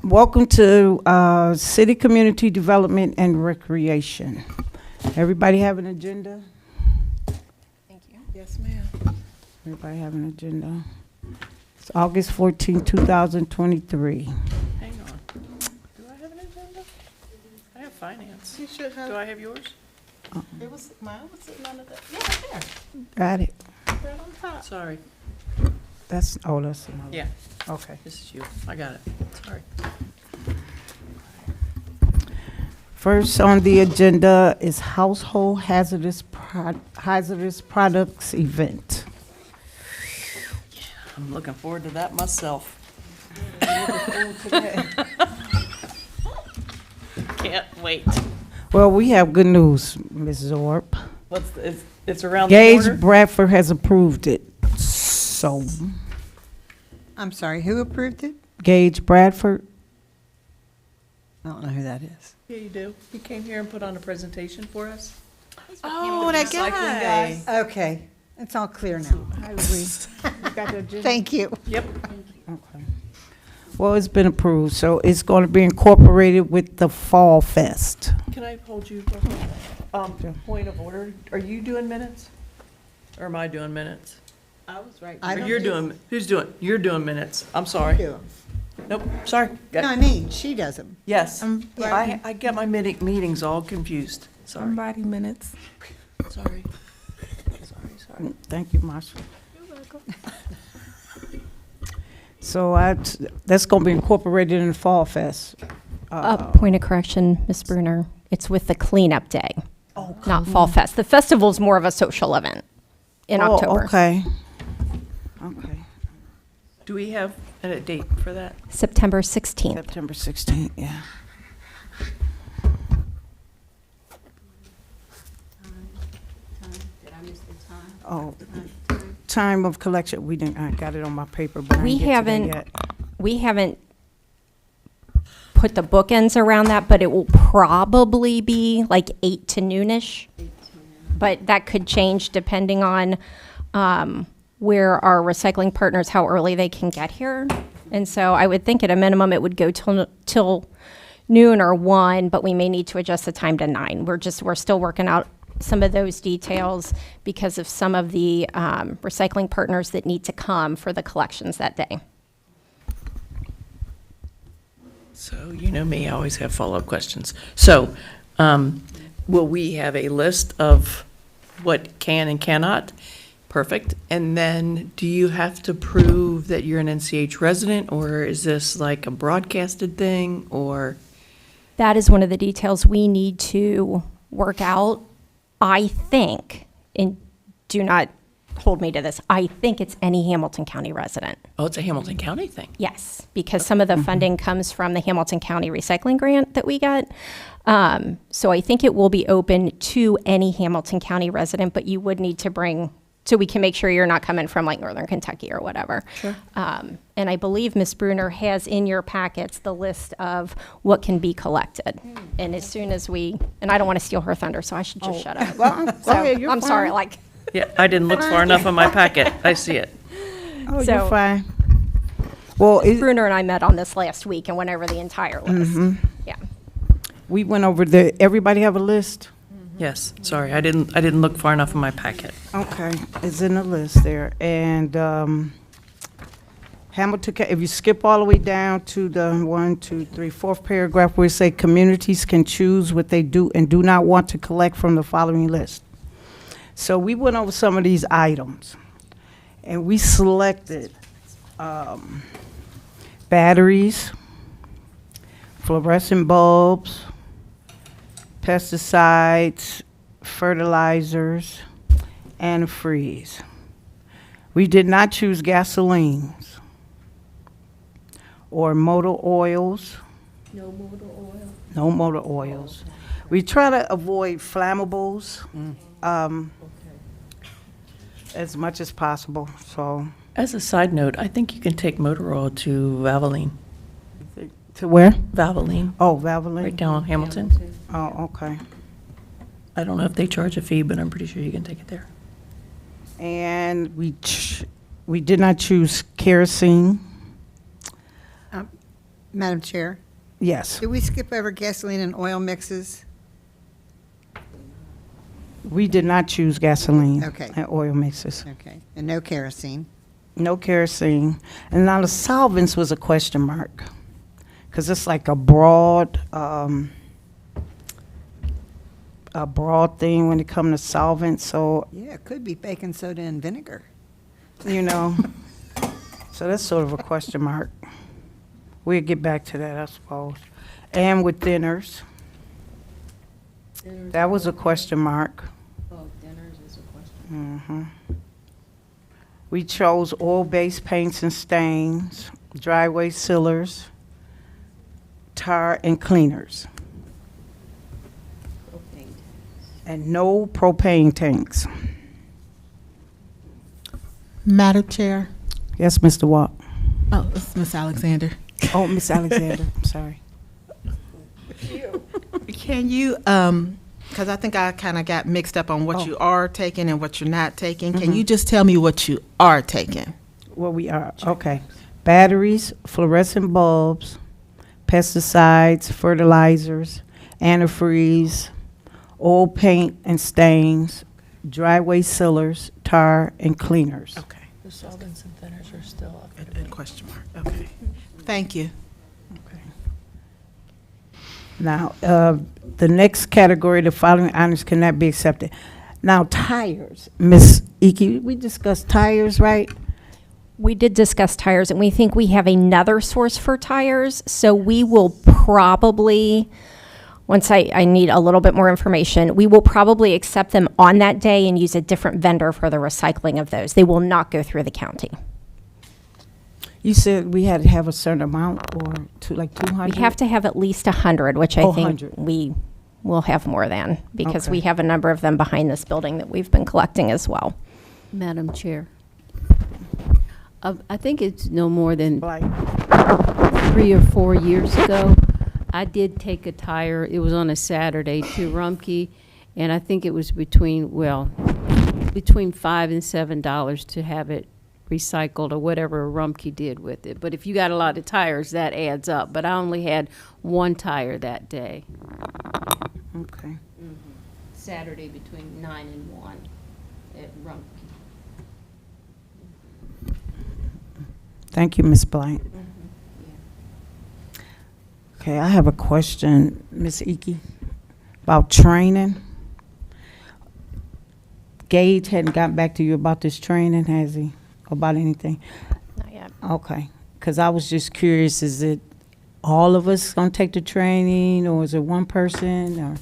Welcome to City Community Development and Recreation. Everybody have an agenda? Thank you. Yes, ma'am. Everybody have an agenda? It's August 14, 2023. Hang on. Do I have an agenda? I have finance. You should have. Do I have yours? It was mine was sitting under the. Yeah, right there. Got it. Right on top. Sorry. That's another. Yeah, Okay. this is you. I got it. Sorry. First on the agenda is Household Hazardous Products Event. I'm looking forward to that myself. Can't wait. Well, we have good news, Ms. Zorp. It's around the Gage corner? Bradford has approved it. So, I'm sorry, who approved it? Gage Bradford, I don't know who that is. Yeah, you do. He came here and put on a presentation for us. Oh, that guy. Okay, it's all clear now. Thank you. Yep. okay. Well, it's been approved, so it's going to be incorporated with the Fall Fest. Can I hold you? Point of order. Are you doing minutes? Or am I doing minutes? I was right. I Or don't you're do- doing, who's doing, you're doing minutes. I'm sorry. Do 'em. Nope, sorry. No, I mean, she does them. Yes. yeah. I get my meetings all confused. Sorry, Somebody minutes. sorry. Sorry. Thank you, Marshall. So that's going to be incorporated in the Fall Fest. Point of correction, Ms. Bruner. It's with the cleanup day, not Fall Fest. The festival is more of a social event in October. Okay. Okay. Do we have a date for that? September 16th. September 16th, yeah. Did I miss the time? Oh, time of collection, we didn't, I got it on my paper, but I We didn't get to that haven't- yet. We haven't put the bookends around that, but it will probably be like 8 to noonish. But that could change depending on where our recycling partners, how early they can get here. And so I would think at a minimum, it would go till noon or 1, but we may need to adjust the time to 9. We're still working out some of those details because of some of the recycling partners that need to come for the collections that day. So, you know me, I always have follow-up questions. So, will we have a list of what can and cannot? Perfect. And then, do you have to prove that you're an NCH resident, or is this like a broadcasted thing, or? That is one of the details we need to work out. I think, and do not hold me to this, I think it's any Hamilton County resident. Oh, it's a Hamilton County thing. Yes, because some of the funding comes from the Hamilton County recycling grant that we got. So I think it will be open to any Hamilton County resident, but you would need to bring, so we can make sure you're not coming from like Northern Kentucky or whatever. Sure. And I believe Ms. Bruner has in your packets the list of what can be collected. And as soon as and I don't want to steal her thunder, so I should just shut up. Well, go So, ahead, you're I'm sorry, fine. like, Yeah, I didn't look far enough on my packet. I see it. Oh, so- you're fine. Well, Bruner and I met on this last week and went over the entire list. Yeah. we went over everybody have a list? Yes, sorry, I didn't look far enough in my packet. Okay, it's in the list there. And Hamilton, if you skip all the way down to the fourth paragraph where it say communities can choose what they do and do not want to collect from the following list. So we went over some of these items and we selected batteries, fluorescent bulbs, pesticides, fertilizers, antifreeze. We did not choose gasolines or motor oils. No motor oil. No motor oils. We try to avoid flammables as much as possible, so. As a side note, I think you can take motor oil to Valvoline. To where? Valvoline, Oh, Valvoline? right down on Hamilton. Oh, okay. I don't know if they charge a fee, but I'm pretty sure you can take it there. And we did not choose kerosene. Madam Chair, Yes, did we skip over gasoline and oil mixes? we did not choose gasoline Okay. and oil mixes. Okay, and no kerosene. No kerosene. And now the solvents was a question mark. Because it's like a broad thing when it comes to solvents. So, Yeah, it could be baking soda and vinegar. you know, so that's sort of a question mark. We'll get back to that, I suppose. And with thinners, that was a question mark. Oh, dinners is a question. We chose oil-based paints and stains, driveway sealers, tar and cleaners, Propane. and no propane tanks. Madam Chair. Yes, Mr. Watt. Oh, it's Miss Alexander. Oh, Miss Alexander, I'm sorry. Can you, because I think I kind of got mixed up on what you are taking and what you're not taking. Can you just tell me what you are taking? Well, we are, okay. Batteries, fluorescent bulbs, pesticides, fertilizers, antifreeze, oil paint and stains, driveway sealers, tar and cleaners. Okay. The solvents and thinners are still up. And question mark. Okay. Thank you. Now, the next category, the following items cannot be accepted. Now, tires, Ms. Iki, we discussed tires, right? We did discuss tires, and we think we have another source for tires, so we will probably, once I need a little bit more information, we will probably accept them on that day and use a different vendor for the recycling of those. They will not go through the county. You said we had to have a certain amount, or like 200? We have to have at least 100, which I Oh, think 100. we will have more than, because we Okay. have a number of them behind this building that we've been collecting as well. Madam Chair, I think it's no more than Like, 3 or 4 years ago. I did take a tire, it was on a Saturday, to Rumpke, and I think it was between $5 and $7 to have it recycled or whatever Rumpke did with it. But if you got a lot of tires, that adds up. But I only had one tire that day. okay. Saturday between 9 and 1 at Rumpke. Thank you, Ms. Blank. Okay, I have a question, Ms. Iki, about training. Gage hadn't gotten back to you about this training, has he? About anything? Not yet. Okay, because I was just curious, is it all of us going to take the training, or is it one person, or?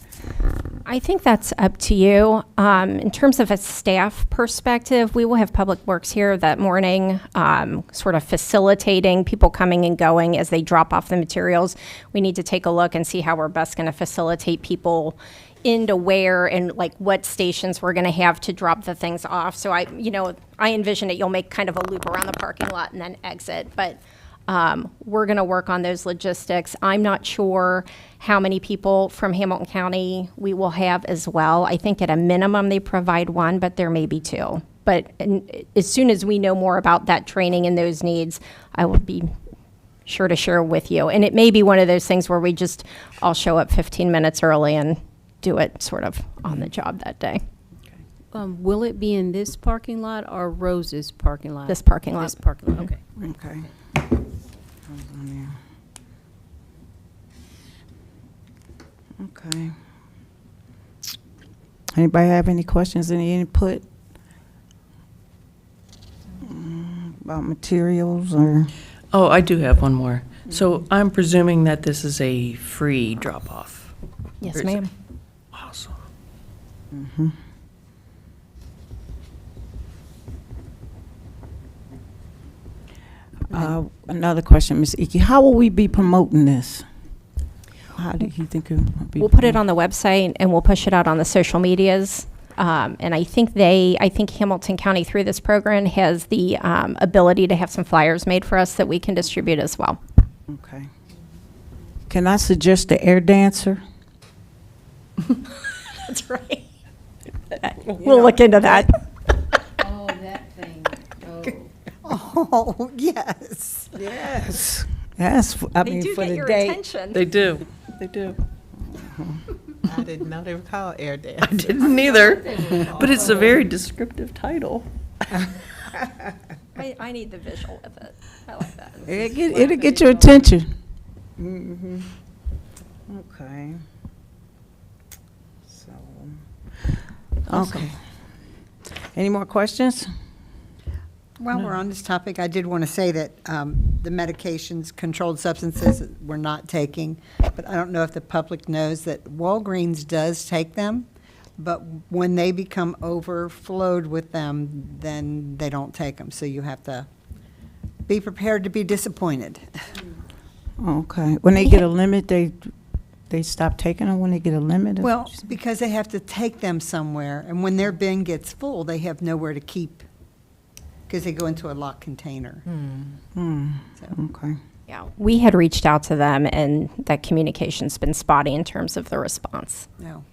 I think that's up to you. In terms of a staff perspective, we will have Public Works here that morning, sort of facilitating people coming and going as they drop off the materials. We need to take a look and see how we're best going to facilitate people into where and like what stations we're going to have to drop the things off. So I envision it, you'll make kind of a loop around the parking lot and then exit. But we're going to work on those logistics. I'm not sure how many people from Hamilton County we will have as well. I think at a minimum they provide one, but there may be two. But as soon as we know more about that training and those needs, I will be sure to share with you. And it may be one of those things where we just all show up 15 minutes early and do it sort of on the job that day. Will it be in this parking lot or Rose's parking lot? This parking lot. This parking lot, okay. Okay. Okay. Anybody have any questions, any input? About materials or? Oh, I do have one more. So I'm presuming that this is a free drop-off? Yes, Or is it- ma'am. Awesome. Another question, Ms. Iki, how will we be promoting this? How do you think it will be? We'll put it on the website and we'll push it out on the social medias. And I think Hamilton County through this program has the ability to have some flyers made for us that we can distribute as well. Okay. Can I suggest the air dancer? That's right. We'll look into that. Oh, that thing, oh. Oh, yes. Yes. That's, I They mean, do for get the your day. attention. They do. They do. I didn't know they were called air I dance. didn't either, but it's a very descriptive title. I need the visual with it. I like that. It'll get your attention. Mhm. Okay. So, okay. Any more questions? While we're on this topic, I did want to say that the medications, controlled substances, we're not taking, but I don't know if the public knows that Walgreens does take them, but when they become overflowed with them, then they don't take them. So you have to be prepared to be disappointed. Okay. When they get a limit, they stop taking them when they get a limit? Well, because they have to take them somewhere, and when their bin gets full, they have nowhere to keep, because they go into a locked container. So, Okay. Yeah, we had reached out to them, and that communication's been spotty in terms of the response. no.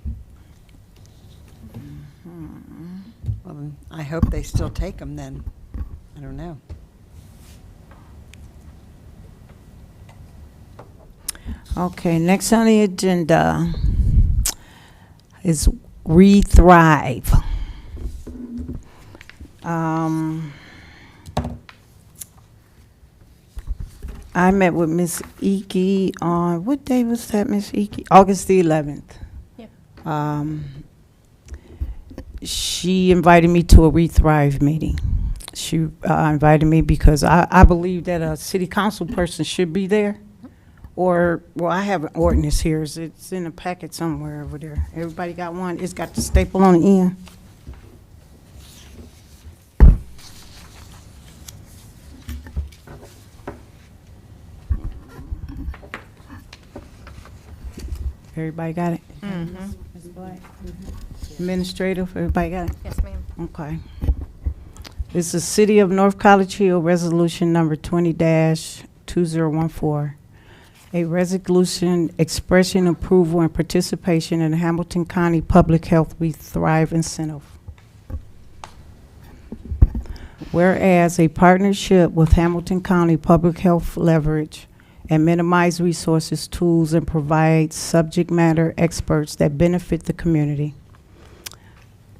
Well, then I hope they still take them then. I don't know. Okay, next on the agenda is Re-Thrive. I met with Miss Iki on, what day was that, Miss Iki? August the 11th. Yeah. She invited me to a Re-Thrive meeting. She invited me because I believe that a city council person should be there. Or, well, I have an ordinance here. It's in a packet somewhere over there. Everybody got one? It's got the staple on the end. Everybody got it? Ms. Black? Administrative, everybody got it? Yes, ma'am. Okay. It's the City of North College Hill Resolution Number 20-2014. A resolution expressing approval and participation in the Hamilton County Public Health We Thrive incentive. Whereas a partnership with Hamilton County Public Health leverage and minimize resources, tools, and provide subject matter experts that benefit the community.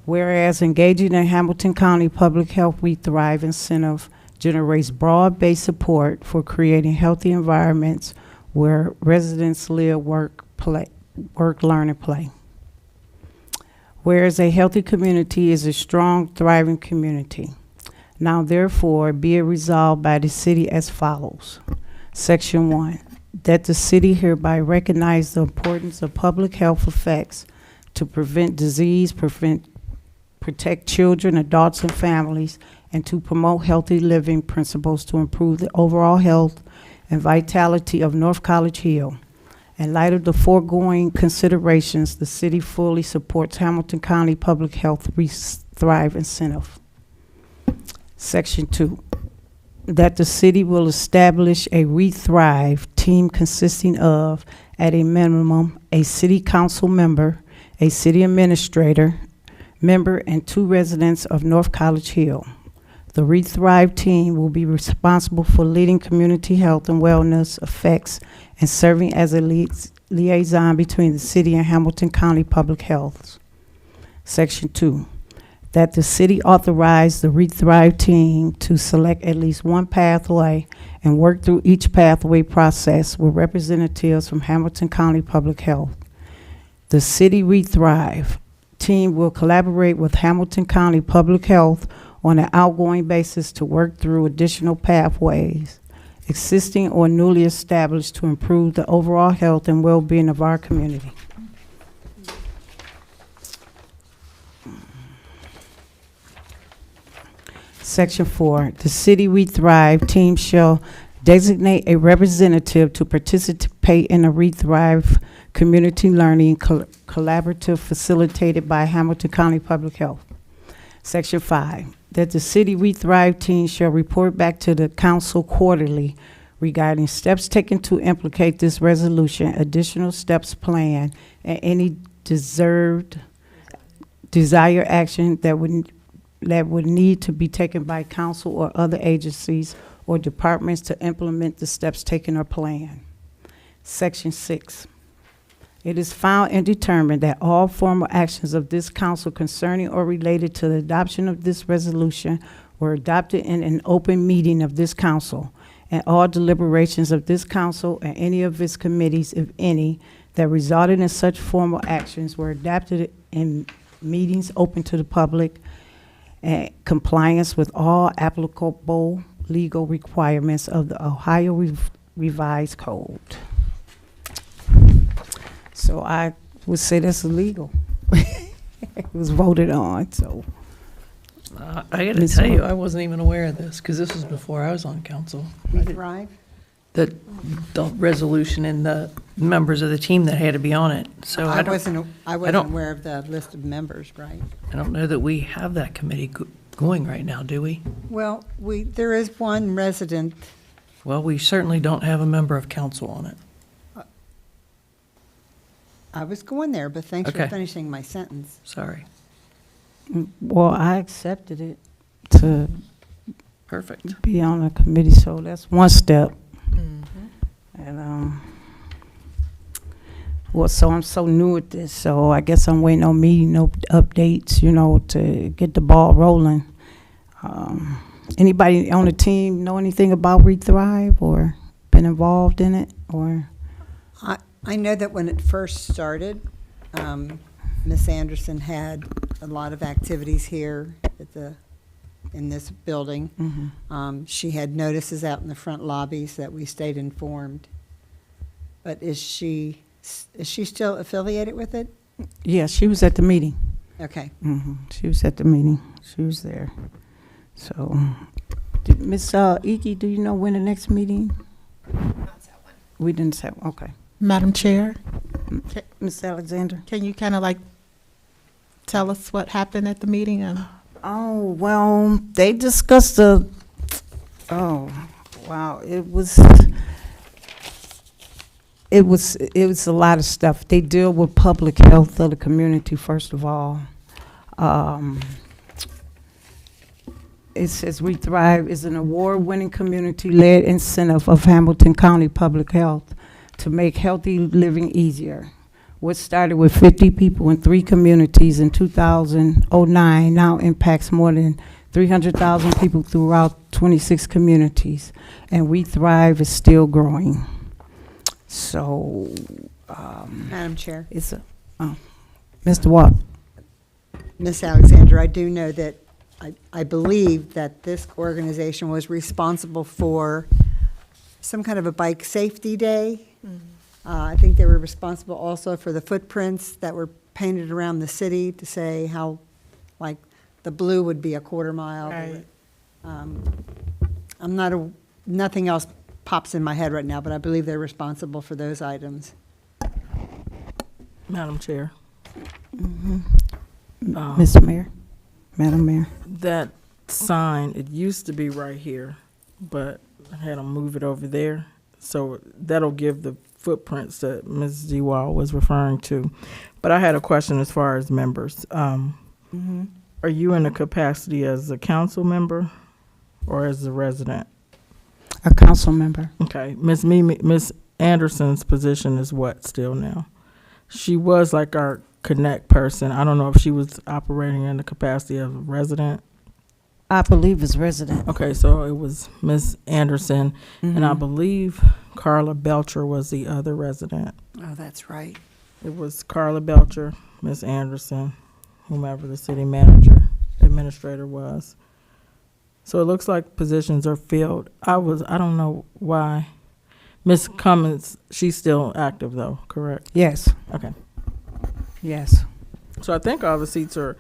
Whereas engaging in Hamilton County Public Health We Thrive incentive generates broad-based support for creating healthy environments where residents live, work, learn, and play. Whereas a healthy community is a strong, thriving community. Now therefore, be it resolved by the city as follows. Section 1, that the city hereby recognize the importance of public health effects to prevent disease, protect children, adults, and families, and to promote healthy living principles to improve the overall health and vitality of North College Hill. In light of the foregoing considerations, the city fully supports Hamilton County Public Health Thrive incentive. Section 2, that the city will establish a Re-Thrive team consisting of, at a minimum, a city council member, a city administrator, member, and 2 residents of North College Hill. The Re-Thrive team will be responsible for leading community health and wellness effects and serving as a liaison between the city and Hamilton County Public Health. Section 2, that the city authorize the Re-Thrive team to select at least one pathway and work through each pathway process with representatives from Hamilton County Public Health. The city Re-Thrive team will collaborate with Hamilton County Public Health on an outgoing basis to work through additional pathways, existing or newly established, to improve the overall health and well-being of our community. Section 4, the city Re-Thrive team shall designate a representative to participate in a Re-Thrive community learning collaborative facilitated by Hamilton County Public Health. Section 5, that the city Re-Thrive team shall report back to the council quarterly regarding steps taken to implement this resolution, additional steps planned, and any desired action that would need to be taken by council or other agencies or departments to implement the steps taken or planned. Section 6. It is found and determined that all formal actions of this council concerning or related to the adoption of this resolution were adopted in an open meeting of this council, and all deliberations of this council and any of its committees, if any, that resulted in such formal actions were adopted in meetings open to the public and compliance with all applicable legal requirements of the Ohio Revised Code. So I would say that's illegal. It was voted on, so. I got to Ms. tell you, Moore. I wasn't even aware of this, because this was before I was on council. We thrive. The resolution and the members of the team that had to be on it. So I I don't, wasn't don't- aware of the list of members, right? I don't know that we have that committee going right now, do we? Well, there is one resident. Well, we certainly don't have a member of council on it. I was going there, but thanks for Okay. finishing my sentence. Sorry. Well, I accepted it to Perfect. be on a committee, so that's one step. And, well, so I'm so new at this, so I guess I'm waiting on meeting updates, to get the ball rolling. Anybody on the team know anything about ReThrive or been involved in it, or? I know that when it first started, Ms. Anderson had a lot of activities here in this building. She had notices out in the front lobbies that we stayed informed. But is she still affiliated with it? Yeah, she was at the meeting. Okay. She was at the meeting. She was there. So, Ms. Iggy, do you know when the next meeting? We didn't say, okay. Madam Chair, Ms. Alexander? can you kind of like tell us what happened at the meeting? Oh, well, they discussed it was a lot of stuff. They deal with public health of the community, first of all. It says ReThrive is an award-winning community-led incentive of Hamilton County Public Health to make healthy living easier. What started with 50 people in 3 communities in 2009 now impacts more than 300,000 people throughout 26 communities, and ReThrive is still growing. So, Madam Chair, it's Mr. Watt. Ms. Alexander, I do know that I believe that this organization was responsible for some kind of a bike safety day. I think they were responsible also for the footprints that were painted around the city to say how, like, the blue would be a quarter mile. Right. Nothing else pops in my head right now, but I believe they're responsible for those items. Madam Chair, Mr. Mayor, Madam Mayor. that sign, it used to be right here, but I had them move it over there. So that'll give the footprints that Ms. Dewall was referring to. But I had a question as far as members. Are you in a capacity as a council member or as a resident? A council member. Okay, Ms. Anderson's position is what still now? She was like our connect person. I don't know if she was operating in the capacity of a resident. I believe it's resident. Okay, so it was Ms. Anderson, and I believe Carla Belcher was the other resident. Oh, that's right. It was Carla Belcher, Ms. Anderson, whomever the city manager, administrator was. So it looks like positions are filled. I don't know why. Ms. Cummins, she's still active though, correct? Yes, Okay. yes. So I think all the seats are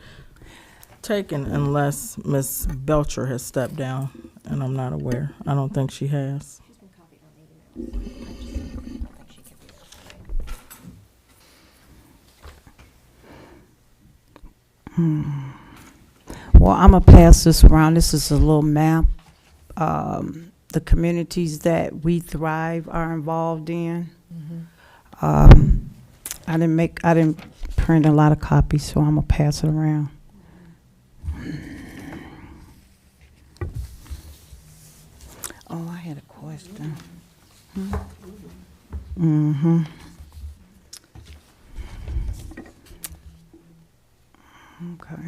taken unless Ms. Belcher has stepped down, and I'm not aware. I don't think she has. Well, I'm going to pass this around. This is a little map. The communities that ReThrive are involved in. I didn't print a lot of copies, so I'm going to pass it around. question. Mm-hmm. Okay.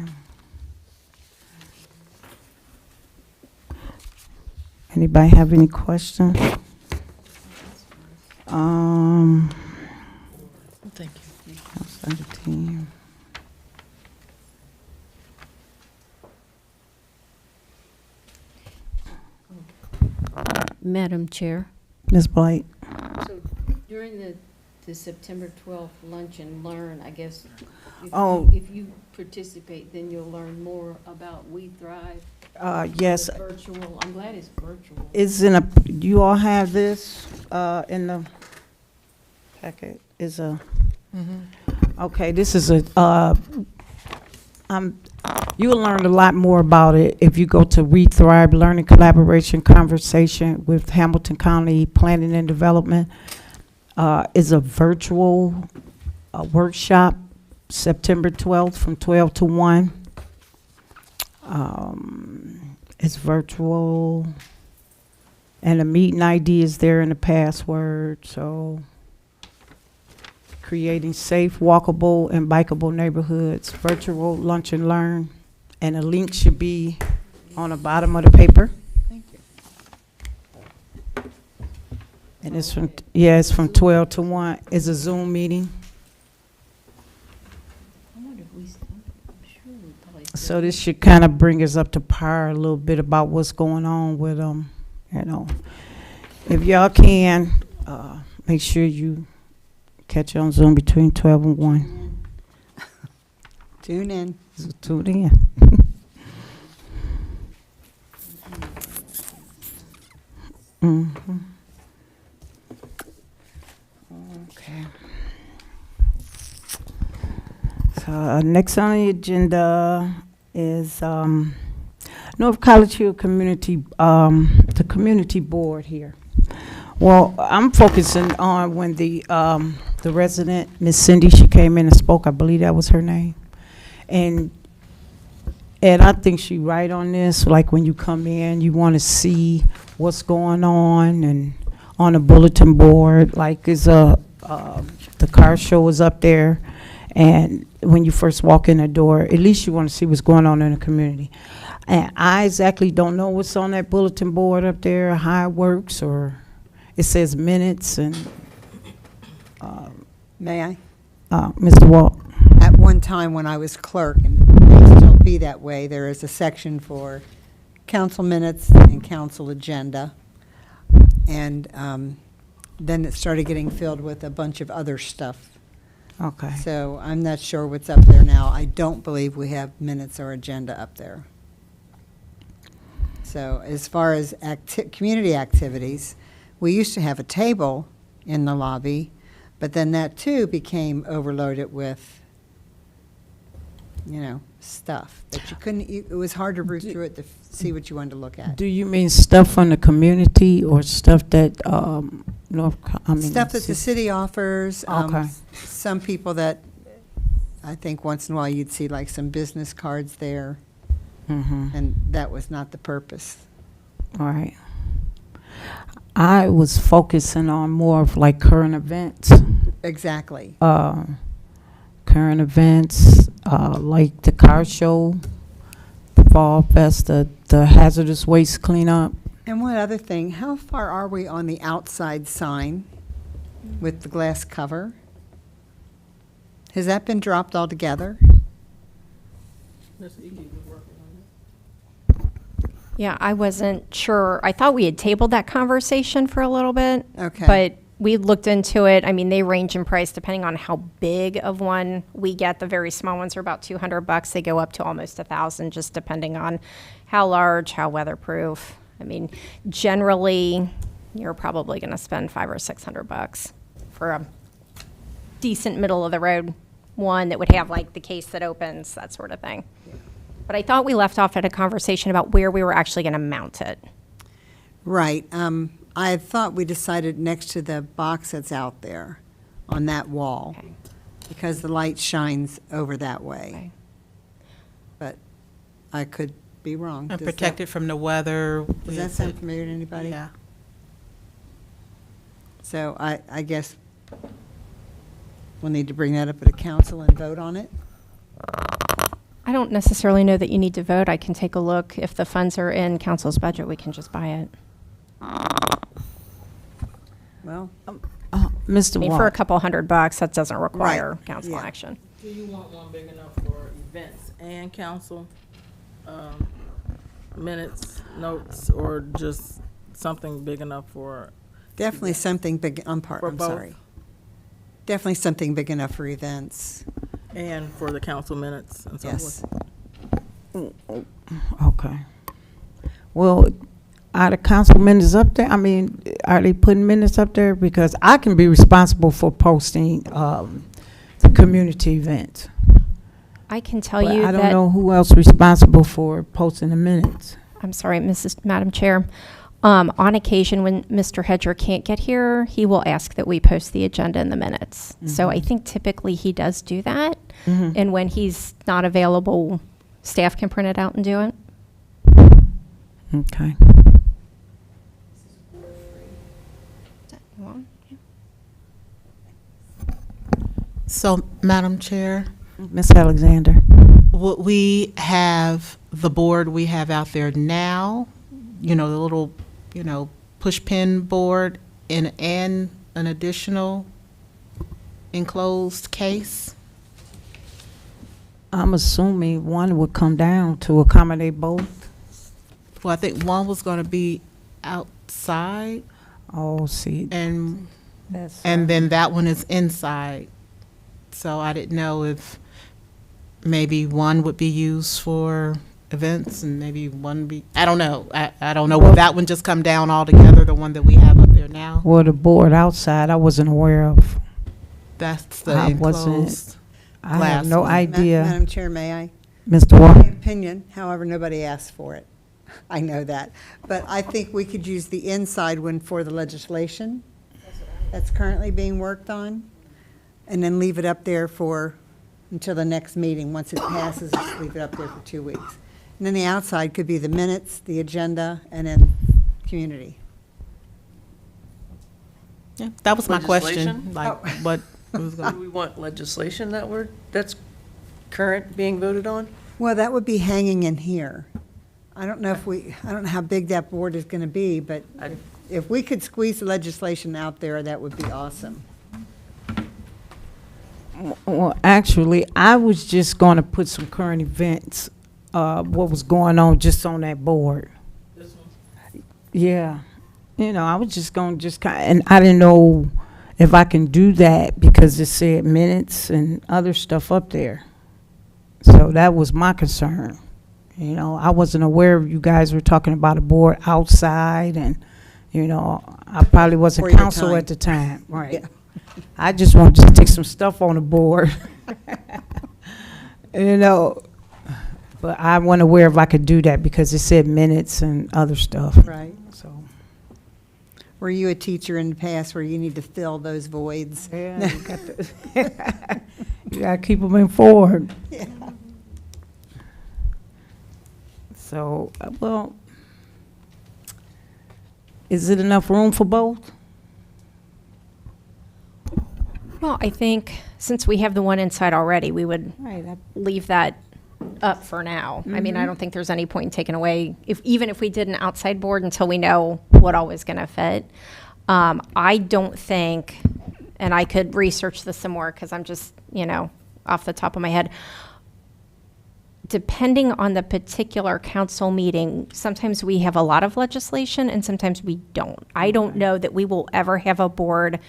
Anybody have any questions? Thank you. Outside the team. Madam Chair. Ms. Blight? So during the September 12th Lunch and Learn, I guess, Oh. if you participate, then you'll learn more about We Thrive. Yes, Virtual, I'm glad it's virtual. is in a, you all have this, in the packet, is a, okay, this is a, you will learn a lot more about it if you go to We Thrive Learning Collaboration Conversation with Hamilton County Planning and Development. Is a virtual workshop, September 12th from 12 to 1. It's virtual, and the meeting ID is there in the password, so creating safe, walkable, and bikeable neighborhoods, virtual lunch and learn, and a link should be on the bottom of the paper. Thank you. And it's from, yeah, it's from 12 to 1. It's a Zoom meeting. I wonder if I'm sure we probably. So this should kind of bring us up to par a little bit about what's going on with you know. If y'all can, make sure you catch it on Zoom between 12 and 1. Tune in. So tune in. Mhm. Okay. So next on the agenda is North College Hill Community, the community board here. Well, I'm focusing on when the resident, Miss Cindy, she came in and spoke. I believe that was her name, and I think she right on this. Like when you come in, you want to see what's going on, and on the bulletin board, like is the car show is up there. And when you first walk in the door, at least you want to see what's going on in the community. And I exactly don't know what's on that bulletin board up there, how it works, or it says minutes and, May I? Mr. Walt. At one time when I was clerk, and it may still be that way, there is a section for council minutes and council agenda. And then it started getting filled with a bunch of other stuff. Okay. So I'm not sure what's up there now. I don't believe we have minutes or agenda up there. So as far as community activities, we used to have a table in the lobby, but then that too became overloaded with, you know, stuff that you couldn't, it was hard to root through it to see what you wanted to look at. Do you mean stuff from the community or stuff that, Stuff that the city offers. Okay. Some people that, I think once in a while you'd see like some business cards there, Mm-hmm. and that was not the purpose. All right. I was focusing on more of like current events. Exactly. Current events, like the car show, the Fall Fest, the hazardous waste cleanup. And one other thing, how far are we on the outside sign with the glass cover? Has that been dropped altogether? Yeah, I wasn't sure. I thought we had tabled that conversation for a little bit. Okay. But we looked into it. I mean, they range in price depending on how big of one we get. The very small ones are about $200. They go up to almost $1,000, just depending on how large, how weatherproof. I mean, generally, you're probably going to spend $500 or $600 for a decent middle of the road one that would have like the case that opens, that sort of thing. But I thought we left off at a conversation about where we were actually going to mount it. Right. I thought we decided next to the box that's out there on that wall, Okay. because the light shines over that way. Okay. But I could be wrong. And Does protected from the weather. Does that sound familiar to anybody? Yeah. So I guess we'll need to bring that up at a council and vote on it. I don't necessarily know that you need to vote. I can take a look. If the funds are in council's budget, we can just buy it. Well, Mr. I mean, for a Watt, couple $100, that doesn't require council yeah. action. Do you want one big enough for events and council, minutes, notes, or just something big enough for? definitely something big, I'm For both. sorry. Definitely something big enough for events, And for the council minutes and so yes. forth? okay. Well, are the council minutes up there? I mean, are they putting minutes up there? Because I can be responsible for posting, the community events. I can tell But you I don't that, know who else responsible for posting the minutes. I'm sorry, Madam Chair. On occasion, when Mr. Hedger can't get here, he will ask that we post the agenda in the minutes. So I think typically he does do that. And when he's not available, staff can print it out and do it. Okay. So, Madam Chair, Ms. Alexander? what we have, the board we have out there now, the little, push pin board and an additional enclosed case. I'm assuming one would come down to accommodate both. Well, I think one was going to be outside Oh, see, and that's. then that one is inside. So I didn't know if maybe one would be used for events and maybe one be, I don't know. I don't know. Will that one just come down altogether, the one that we have up there now? Well, the board outside, I wasn't aware of. That's the I wasn't- enclosed. I have Glass no one. idea. Madam Chair, may I? Mr. My Watt? opinion, however, nobody asked for it. I know that. But I think we could use the inside one for the legislation that's currently being worked on, and then leave it up there until the next meeting. Once it passes, just leave it up there for 2 weeks. And then the outside could be the minutes, the agenda, and then community. Yeah, that was my question. Legislation? Like, what was Do going? we want legislation that's current being voted on? Well, that would be hanging in here. I don't know how big that board is going to be, but if we could squeeze the legislation out there, that would be awesome. Well, actually, I was just going to put some current events, what was going on just on that board. This one? Yeah. I was just going to and I didn't know if I can do that because it said minutes and other stuff up there. So that was my concern. I wasn't aware you guys were talking about a board outside and, I probably wasn't For your counsel time. at the time. Right. Yeah. I just wanted to stick some stuff on the board. But I wasn't aware if I could do that because it said minutes and other stuff. Right. So, Were you a teacher in the past where you need to fill those voids? yeah, you got to, you got to keep them informed. Yeah. So, well, is it enough room for both? Well, I think since we have the one inside already, we would Right. leave that up for now. I mean, I don't think there's any point in taking away, even if we did an outside board until we know what all was going to fit. I don't think, and I could research this some more because I'm just, off the top of my head. Depending on the particular council meeting, sometimes we have a lot of legislation and sometimes we don't. I don't know that we will ever have a board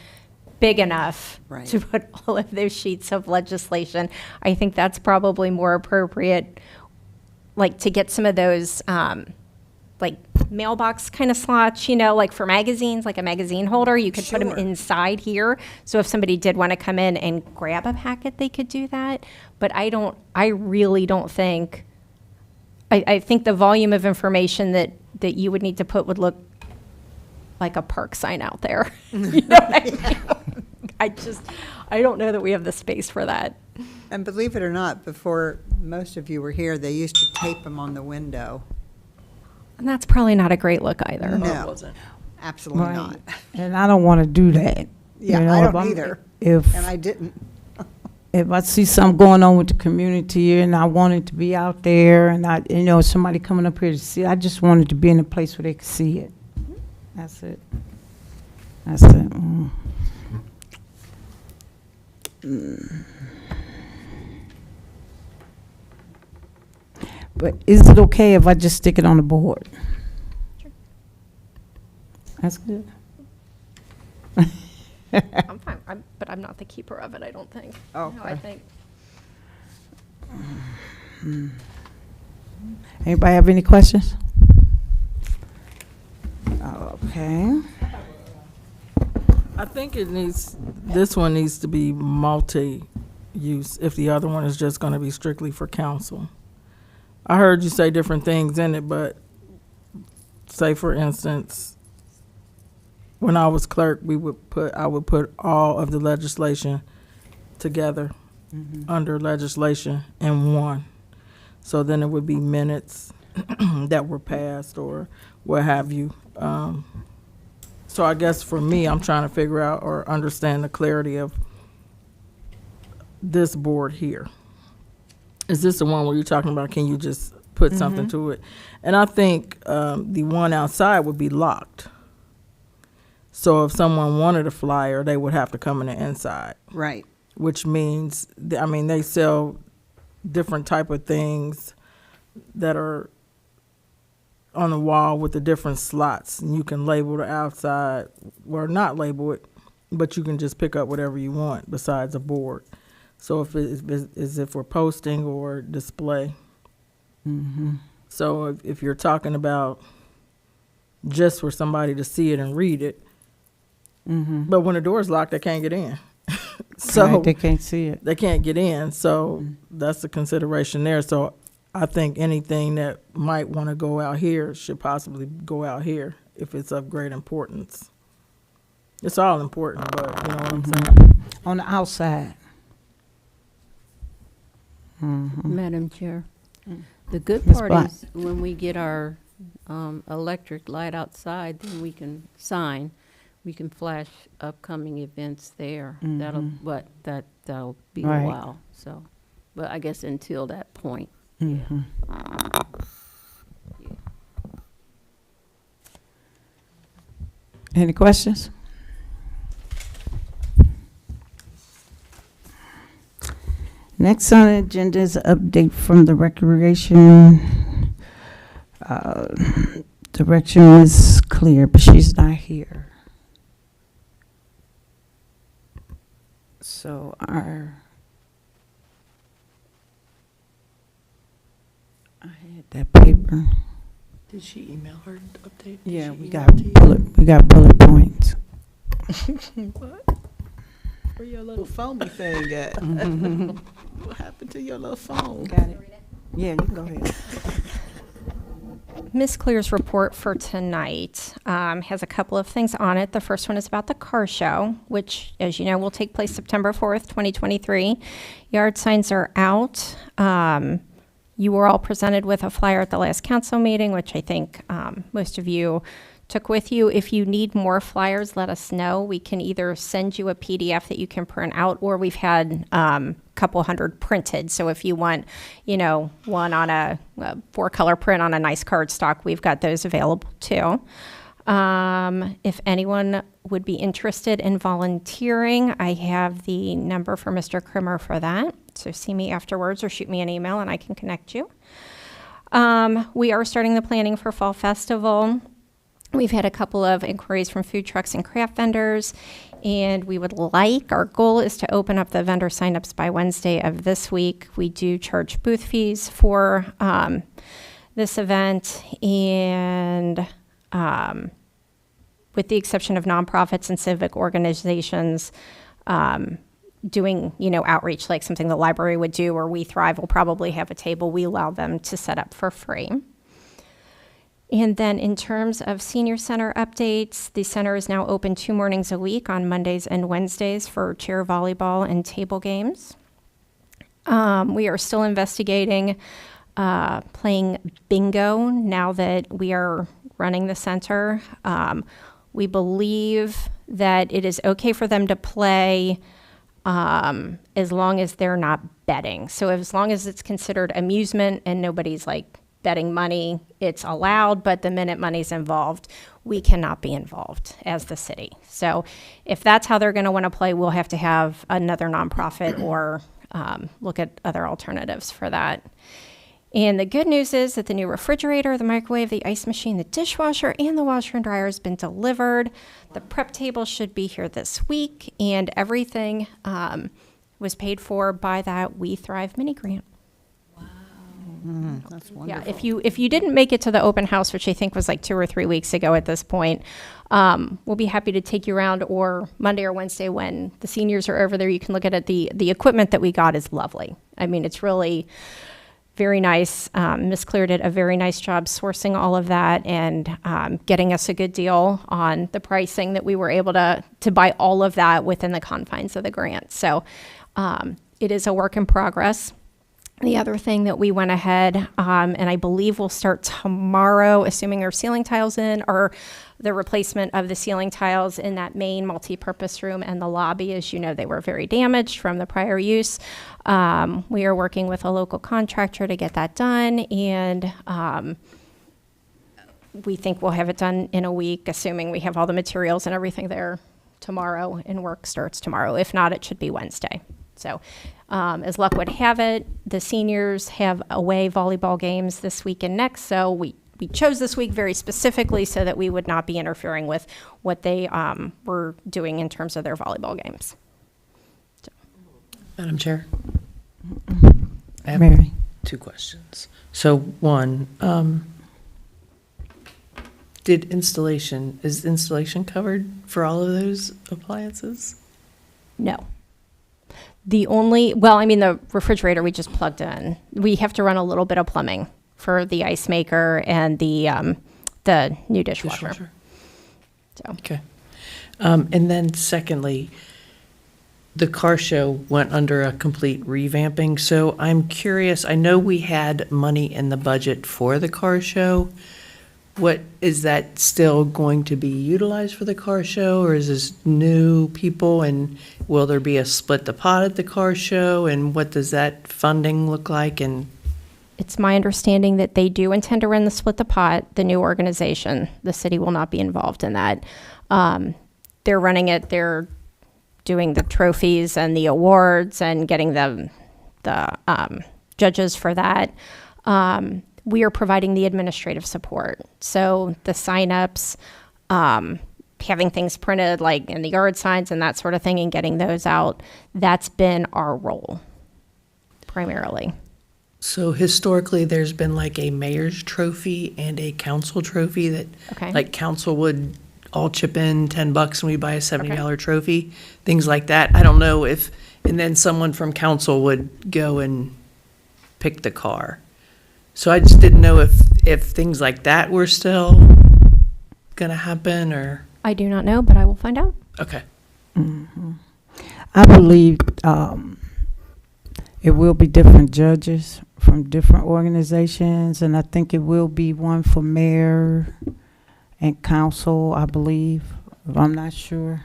big enough Right. to put all of those sheets of legislation. I think that's probably more appropriate, like to get some of those, like mailbox kind of slots, like for magazines, like a magazine holder, you could put them Sure. inside here. So if somebody did want to come in and grab a packet, they could do that. But I really don't think, I think the volume of information that you would need to put would look like a park sign out there. You know what I mean? I don't know that we have the space for that. And believe it or not, before most of you were here, they used to tape them on the window. And that's probably not a great look either. No. Or it wasn't? Absolutely Right. not. And I don't want to do that. Yeah, You know, I if don't I'm- either, If, and I didn't. if I see something going on with the community and I want it to be out there and somebody coming up here to see it, I just want it to be in a place where they can see it. That's it. That's it. But is it okay if I just stick it on the board? That's good. I'm fine, but I'm not the keeper of it, I don't think. No, I Okay. think. Anybody have any questions? Okay. I think this one needs to be multi-use if the other one is just going to be strictly for council. I heard you say different things in it, but say for instance, when I was clerk, I would put all of the legislation together under legislation in one. So then it would be minutes that were passed or what have you. So I guess for me, I'm trying to figure out or understand the clarity of this board here. Is this the one where you're talking about, can you just put something to it? And I think the one outside would be locked. So if someone wanted a flyer, they would have to come in the inside, Right. which means, they sell different type of things that are on the wall with the different slots, and you can label the outside or not label it, but you can just pick up whatever you want besides a board. So if if we're posting or display. So if you're talking about just for somebody to see it and read it, but when the door's locked, they can't get in. So Right, they can't see it. they can't get in. So that's the consideration there. So I think anything that might want to go out here should possibly go out here if it's of great importance. It's all important, but you know what I'm saying? On the outside. Madam Chair, the good Ms. part Black. is when we get our electric light outside, then we can sign. We can flash upcoming events there. That'll be a Right. while, so. But I guess until that point. Any questions? Next on the agenda is an update from the recreation. Direction is clear, but she's not here. So I had that paper. Did she email her update? Did Yeah, she we email got it to you? bullet points. Where your little phony thing at? What happened to your little phone? Got it? Yeah, you can go ahead. Ms. Clear's report for tonight has a couple of things on it. The first one is about the car show, which, as you know, will take place September 4th, 2023. Yard signs are out. You were all presented with a flyer at the last council meeting, which I think most of you took with you. If you need more flyers, let us know. We can either send you a PDF that you can print out, or we've had a couple hundred printed. So if you want, one on a 4-color print on a nice cardstock, we've got those available too. If anyone would be interested in volunteering, I have the number for Mr. Krimmer for that. So see me afterwards or shoot me an email and I can connect you. We are starting the planning for Fall Festival. We've had a couple of inquiries from food trucks and craft vendors, and our goal is to open up the vendor signups by Wednesday of this week. We do charge booth fees for this event, and with the exception of nonprofits and civic organizations, doing, outreach like something the library would do or We Thrive will probably have a table. We allow them to set up for free. And then in terms of senior center updates, the center is now open 2 mornings a week on Mondays and Wednesdays for chair volleyball and table games. We are still investigating playing bingo now that we are running the center. We believe that it is okay for them to play as long as they're not betting. So as long as it's considered amusement and nobody's like betting money, it's allowed, but the minute money's involved, we cannot be involved as the city. So if that's how they're going to want to play, we'll have to have another nonprofit or look at other alternatives for that. And the good news is that the new refrigerator, the microwave, the ice machine, the dishwasher, and the washer and dryer has been delivered. The prep table should be here this week, and everything was paid for by that We Thrive mini grant. That's Yeah, wonderful. if you didn't make it to the open house, which I think was like 2 or 3 weeks ago at this point, we'll be happy to take you around, or Monday or Wednesday when the seniors are over there, you can look at it. The equipment that we got is lovely. I mean, it's really very nice. Ms. Clear did a very nice job sourcing all of that and getting us a good deal on the pricing that we were able to buy all of that within the confines of the grant. So it is a work in progress. The other thing that we went ahead, and I believe we'll start tomorrow, assuming our ceiling tiles in, or the replacement of the ceiling tiles in that main multi-purpose room and the lobby. As you know, they were very damaged from the prior use. We are working with a local contractor to get that done, and we think we'll have it done in a week, assuming we have all the materials and everything there tomorrow, and work starts tomorrow. If not, it should be Wednesday. So as luck would have it, the seniors have away volleyball games this week and next, so we chose this week very specifically so that we would not be interfering with what they were doing in terms of their volleyball games. Madam Chair? I have Mary. 2 questions. So one, is installation covered for all of those appliances? No. The refrigerator we just plugged in. We have to run a little bit of plumbing for the ice maker and the new dishwasher. So. Okay. And then secondly, the car show went under a complete revamping. So I'm curious, I know we had money in the budget for the car show. What, is that still going to be utilized for the car show, or is this new people, and will there be a split the pot at the car show, and what does that funding look like? And It's my understanding that they do intend to run the split the pot, the new organization. The city will not be involved in that. They're running it, they're doing the trophies and the awards and getting the judges for that. We are providing the administrative support. So the signups, having things printed like in the yard signs and that sort of thing and getting those out, that's been our role primarily. so historically, there's been like a mayor's trophy and a council trophy that, Okay. like, council would all chip in $10 and we buy a $70 trophy, things like that. I don't know if, and then someone from council would go and pick the car. So I just didn't know if things like that were still gonna happen, or, I do not know, but I will find out. okay. I believe it will be different judges from different organizations, and I think it will be one for mayor and council, I believe. I'm not sure.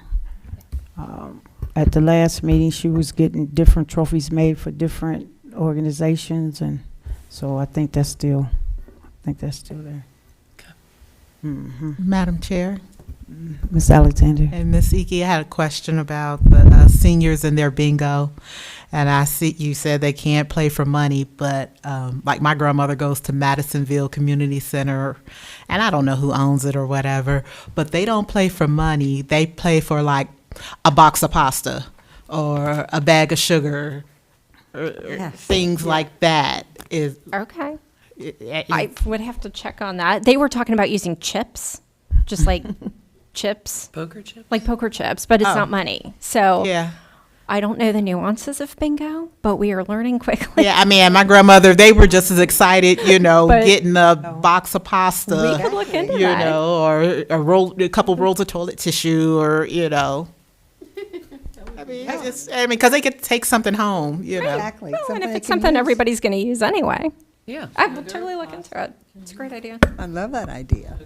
At the last meeting, she was getting different trophies made for different organizations, and so I think that's still there. Okay. Madam Chair Ms. Alexander. and Ms. Iki, I had a question about the seniors and their bingo. And I see you said they can't play for money, but like my grandmother goes to Madisonville Community Center, and I don't know who owns it or whatever, but they don't play for money. They play for like a box of pasta or a bag of sugar, or Yes. things like that. Okay. I would have to check on that. They were talking about using chips, just like chips, Poker chip? like poker chips, but it's Oh. not money. So yeah. I don't know the nuances of bingo, but we are learning quickly. Yeah, I mean, my grandmother, they were just as excited, But- getting a box of pasta. We could look into you that. know, or a couple rolls of toilet tissue, or I mean, because they could take something home, Exactly. Well, and something if they it's can something use. everybody's going to use anyway, Yeah. I would totally look into it. It's a great idea. I love that idea.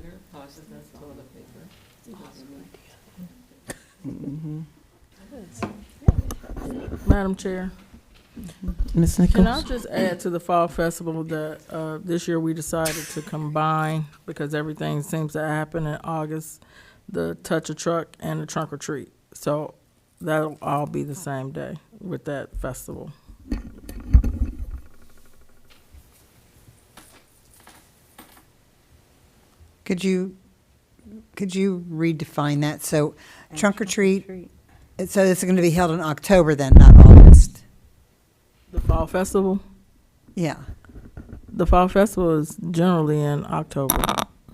Madam Chair, Ms. can I Nichols? just add to the Fall Festival that this year we decided to combine, because everything seems to happen in August, the Touch a Truck and the Trunk or Treat. So that'll all be the same day with that festival. Could you redefine that? So trunk or treat, so it's going to be held in October then, not August? The Fall Festival? Yeah, The Fall Festival is generally in October.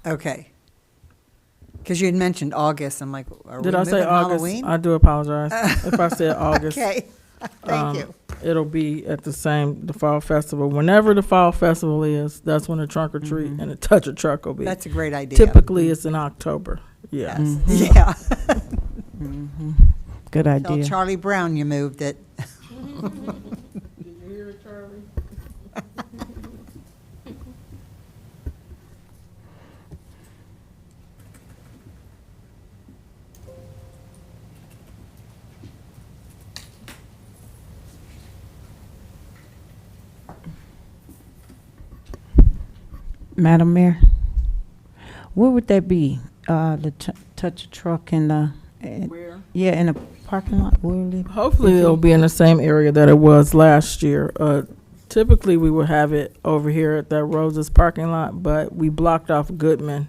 okay. Because you had mentioned August, I'm like, are we Did I moving say August? Halloween? I do apologize. If I said August. Okay, thank you. It'll be at the Fall Festival. Whenever the Fall Festival is, that's when the Trunk or Treat and the Touch a Truck will be. That's a great idea. Typically, it's in October. Yeah. Yes. Yeah. Good Tell idea. Charlie Brown you moved it. Did you hear it, Charlie? Madam Mayor, where would that be? The touch a truck in the, Where? yeah, in the parking lot? Where would it? Hopefully, it'll be in the same area that it was last year. Typically, we would have it over here at that Roses parking lot, but we blocked off Goodman.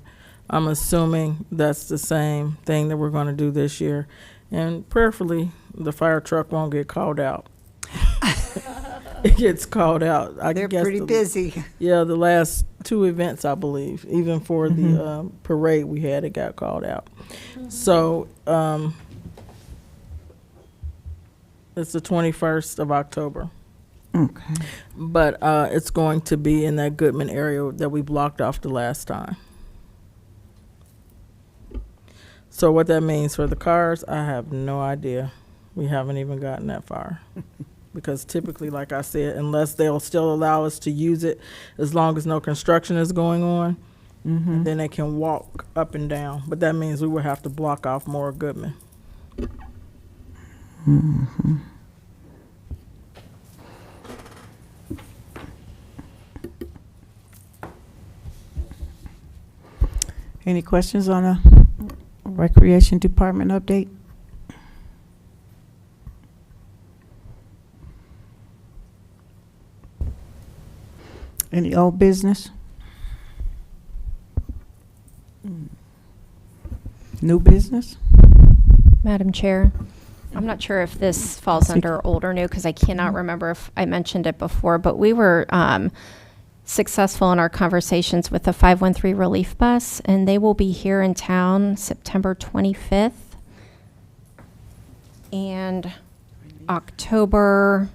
I'm assuming that's the same thing that we're going to do this year. And prayerfully, the fire truck won't get called out. It gets called out. They're pretty busy. Yeah, the last two events, I believe, even for the parade we had, it got called out. So it's the 21st of October. Okay. But it's going to be in that Goodman area that we blocked off the last time. So what that means for the cars, I have no idea. We haven't even gotten that far. Because typically, like I said, unless they'll still allow us to use it as long as no construction is going on, then they can walk up and down. But that means we would have to block off more of Goodman. Any questions on the Recreation Department update? Any old business? New business? Madam Chair, I'm not sure if this falls Speak. under old or new, because I cannot remember if I mentioned it before, but we were successful in our conversations with the 513 Relief Bus, and they will be here in town September 25th and October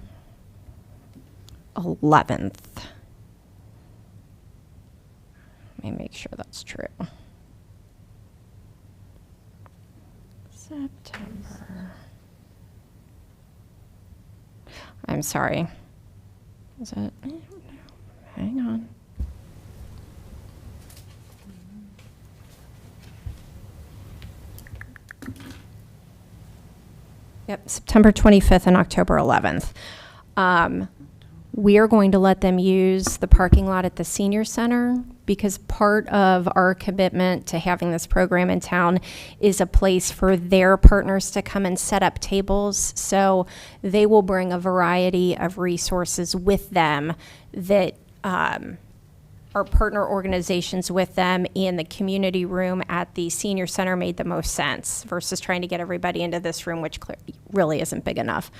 11th. Let me make sure that's true. September. I'm sorry. Is it? I don't know. Hang on. Yep, September 25th and October 11th. We are going to let them use the parking lot at the senior center because part of our commitment to having this program in town is a place for their partners to come and set up tables. So they will bring a variety of resources with them that our partner organizations with them, and the community room at the senior center made the most sense versus trying to get everybody into this room, which really isn't big enough.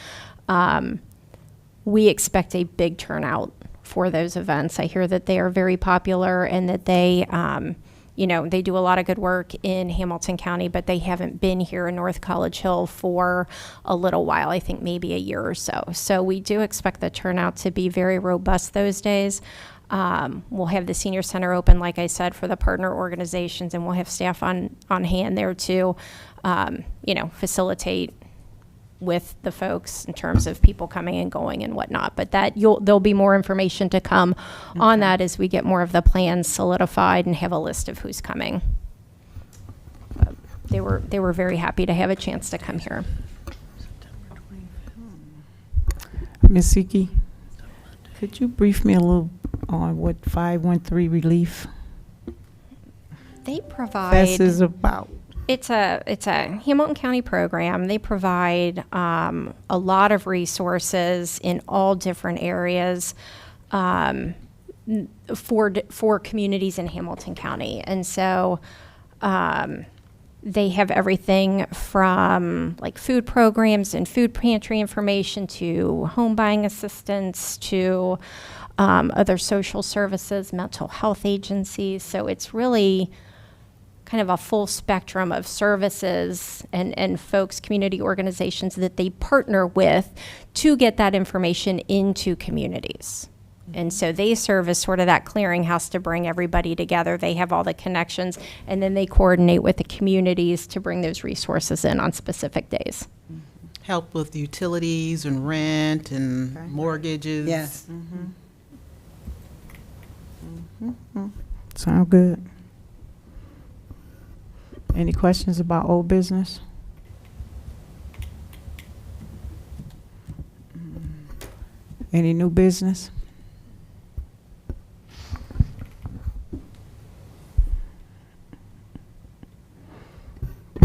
We expect a big turnout for those events. I hear that they are very popular and that they, they do a lot of good work in Hamilton County, but they haven't been here in North College Hill for a little while, I think maybe a year or so. So we do expect the turnout to be very robust those days. We'll have the senior center open, like I said, for the partner organizations, and we'll have staff on hand there to, facilitate with the folks in terms of people coming and going and whatnot. But there'll be more information to come on that as we get more of the plans solidified and have a list of who's coming. they were very happy to have a chance to come here. Ms. Siki, could you brief me a little on what 513 relief They provide. this is about? It's a Hamilton County program. They provide a lot of resources in all different areas for communities in Hamilton County, and so they have everything from like food programs and food pantry information to home buying assistance to other social services, mental health agencies. So it's really kind of a full spectrum of services and folks, community organizations that they partner with to get that information into communities. And so they serve as sort of that clearinghouse to bring everybody together. They have all the connections, and then they coordinate with the communities to bring those resources in on specific days. Help with utilities and rent and mortgages. Yes. Sound good. Any questions about old business? Any new business?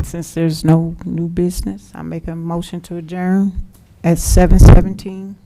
Since there's no new business, I make a motion to adjourn at 7:17.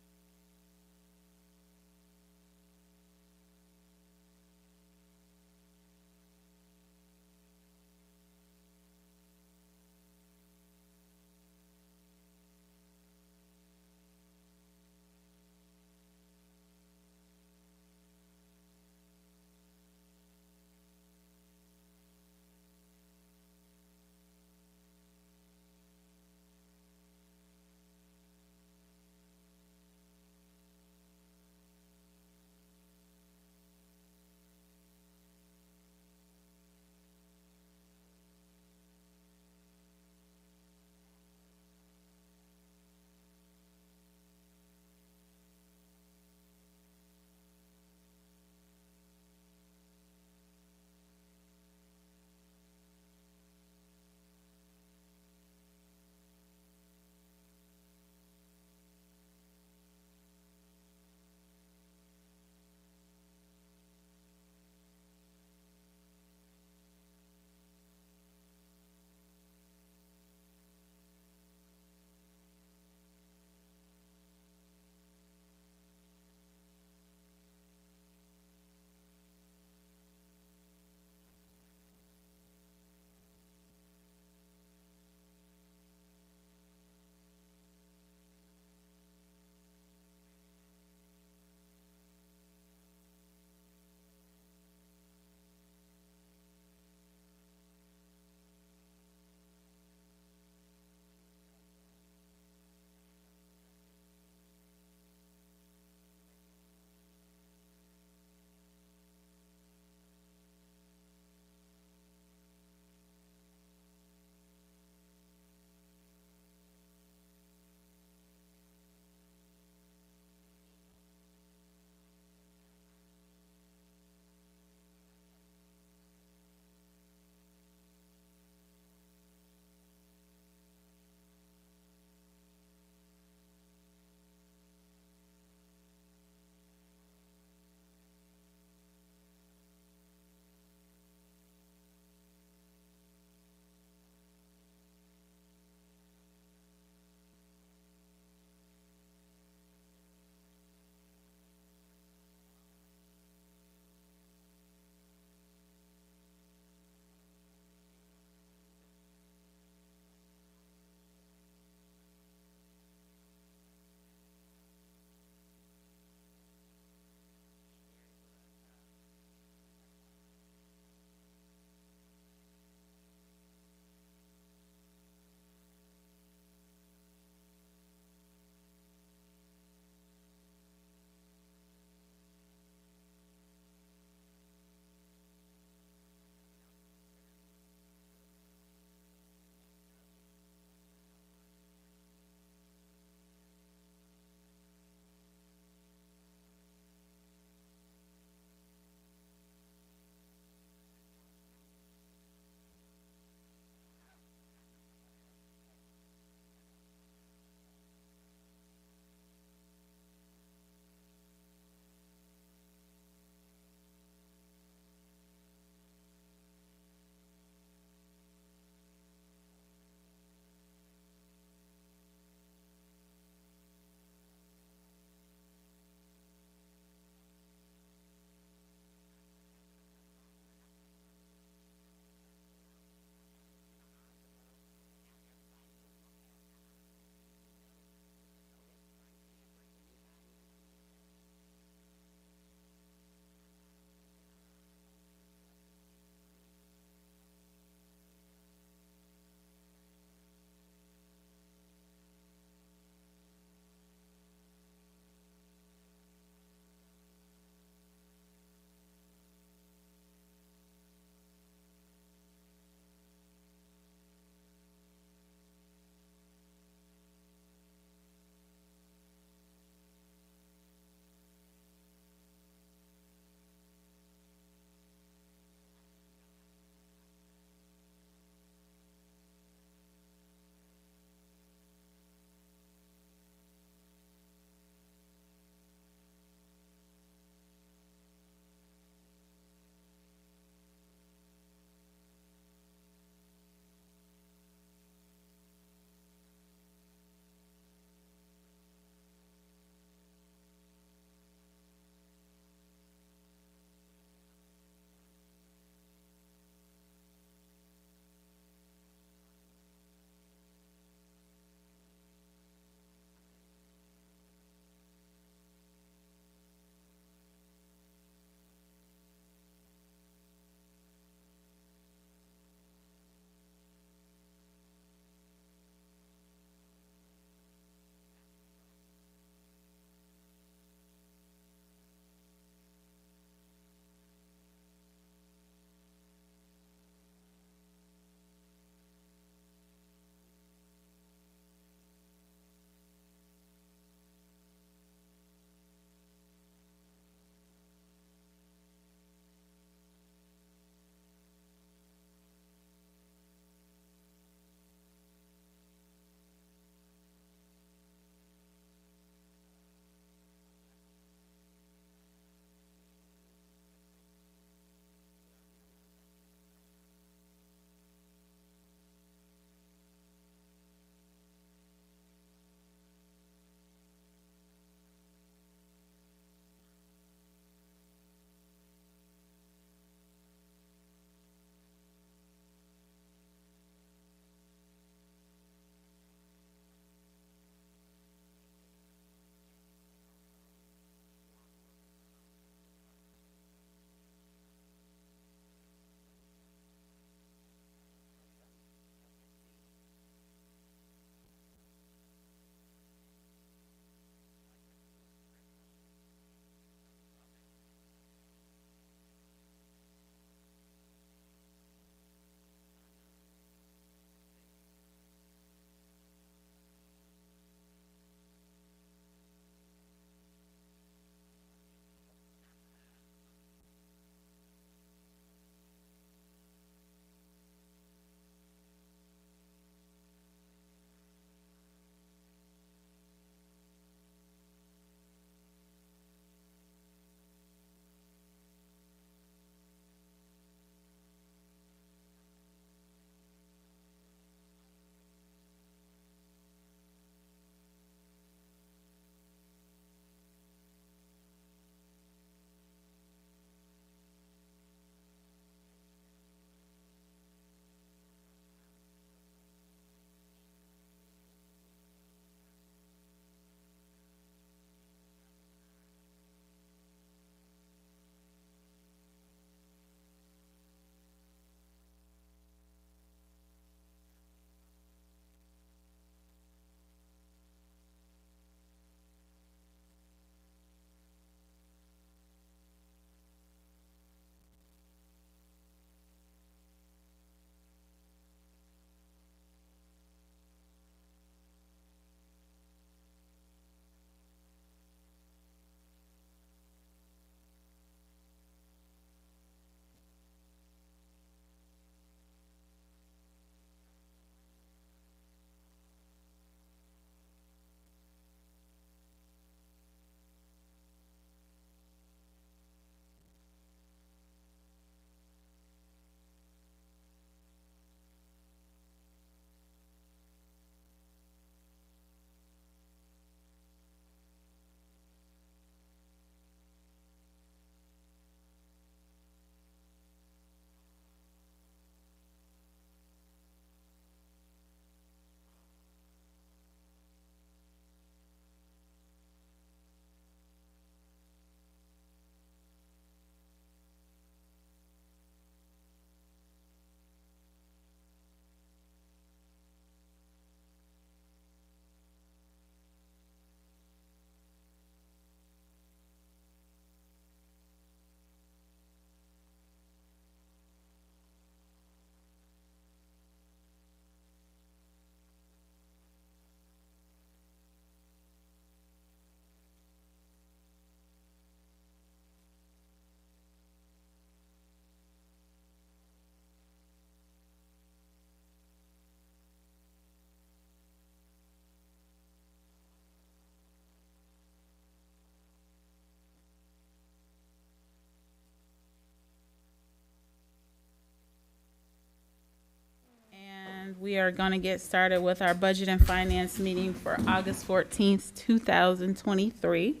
We are going to get started with our Budget and Finance meeting for August 14th, 2023.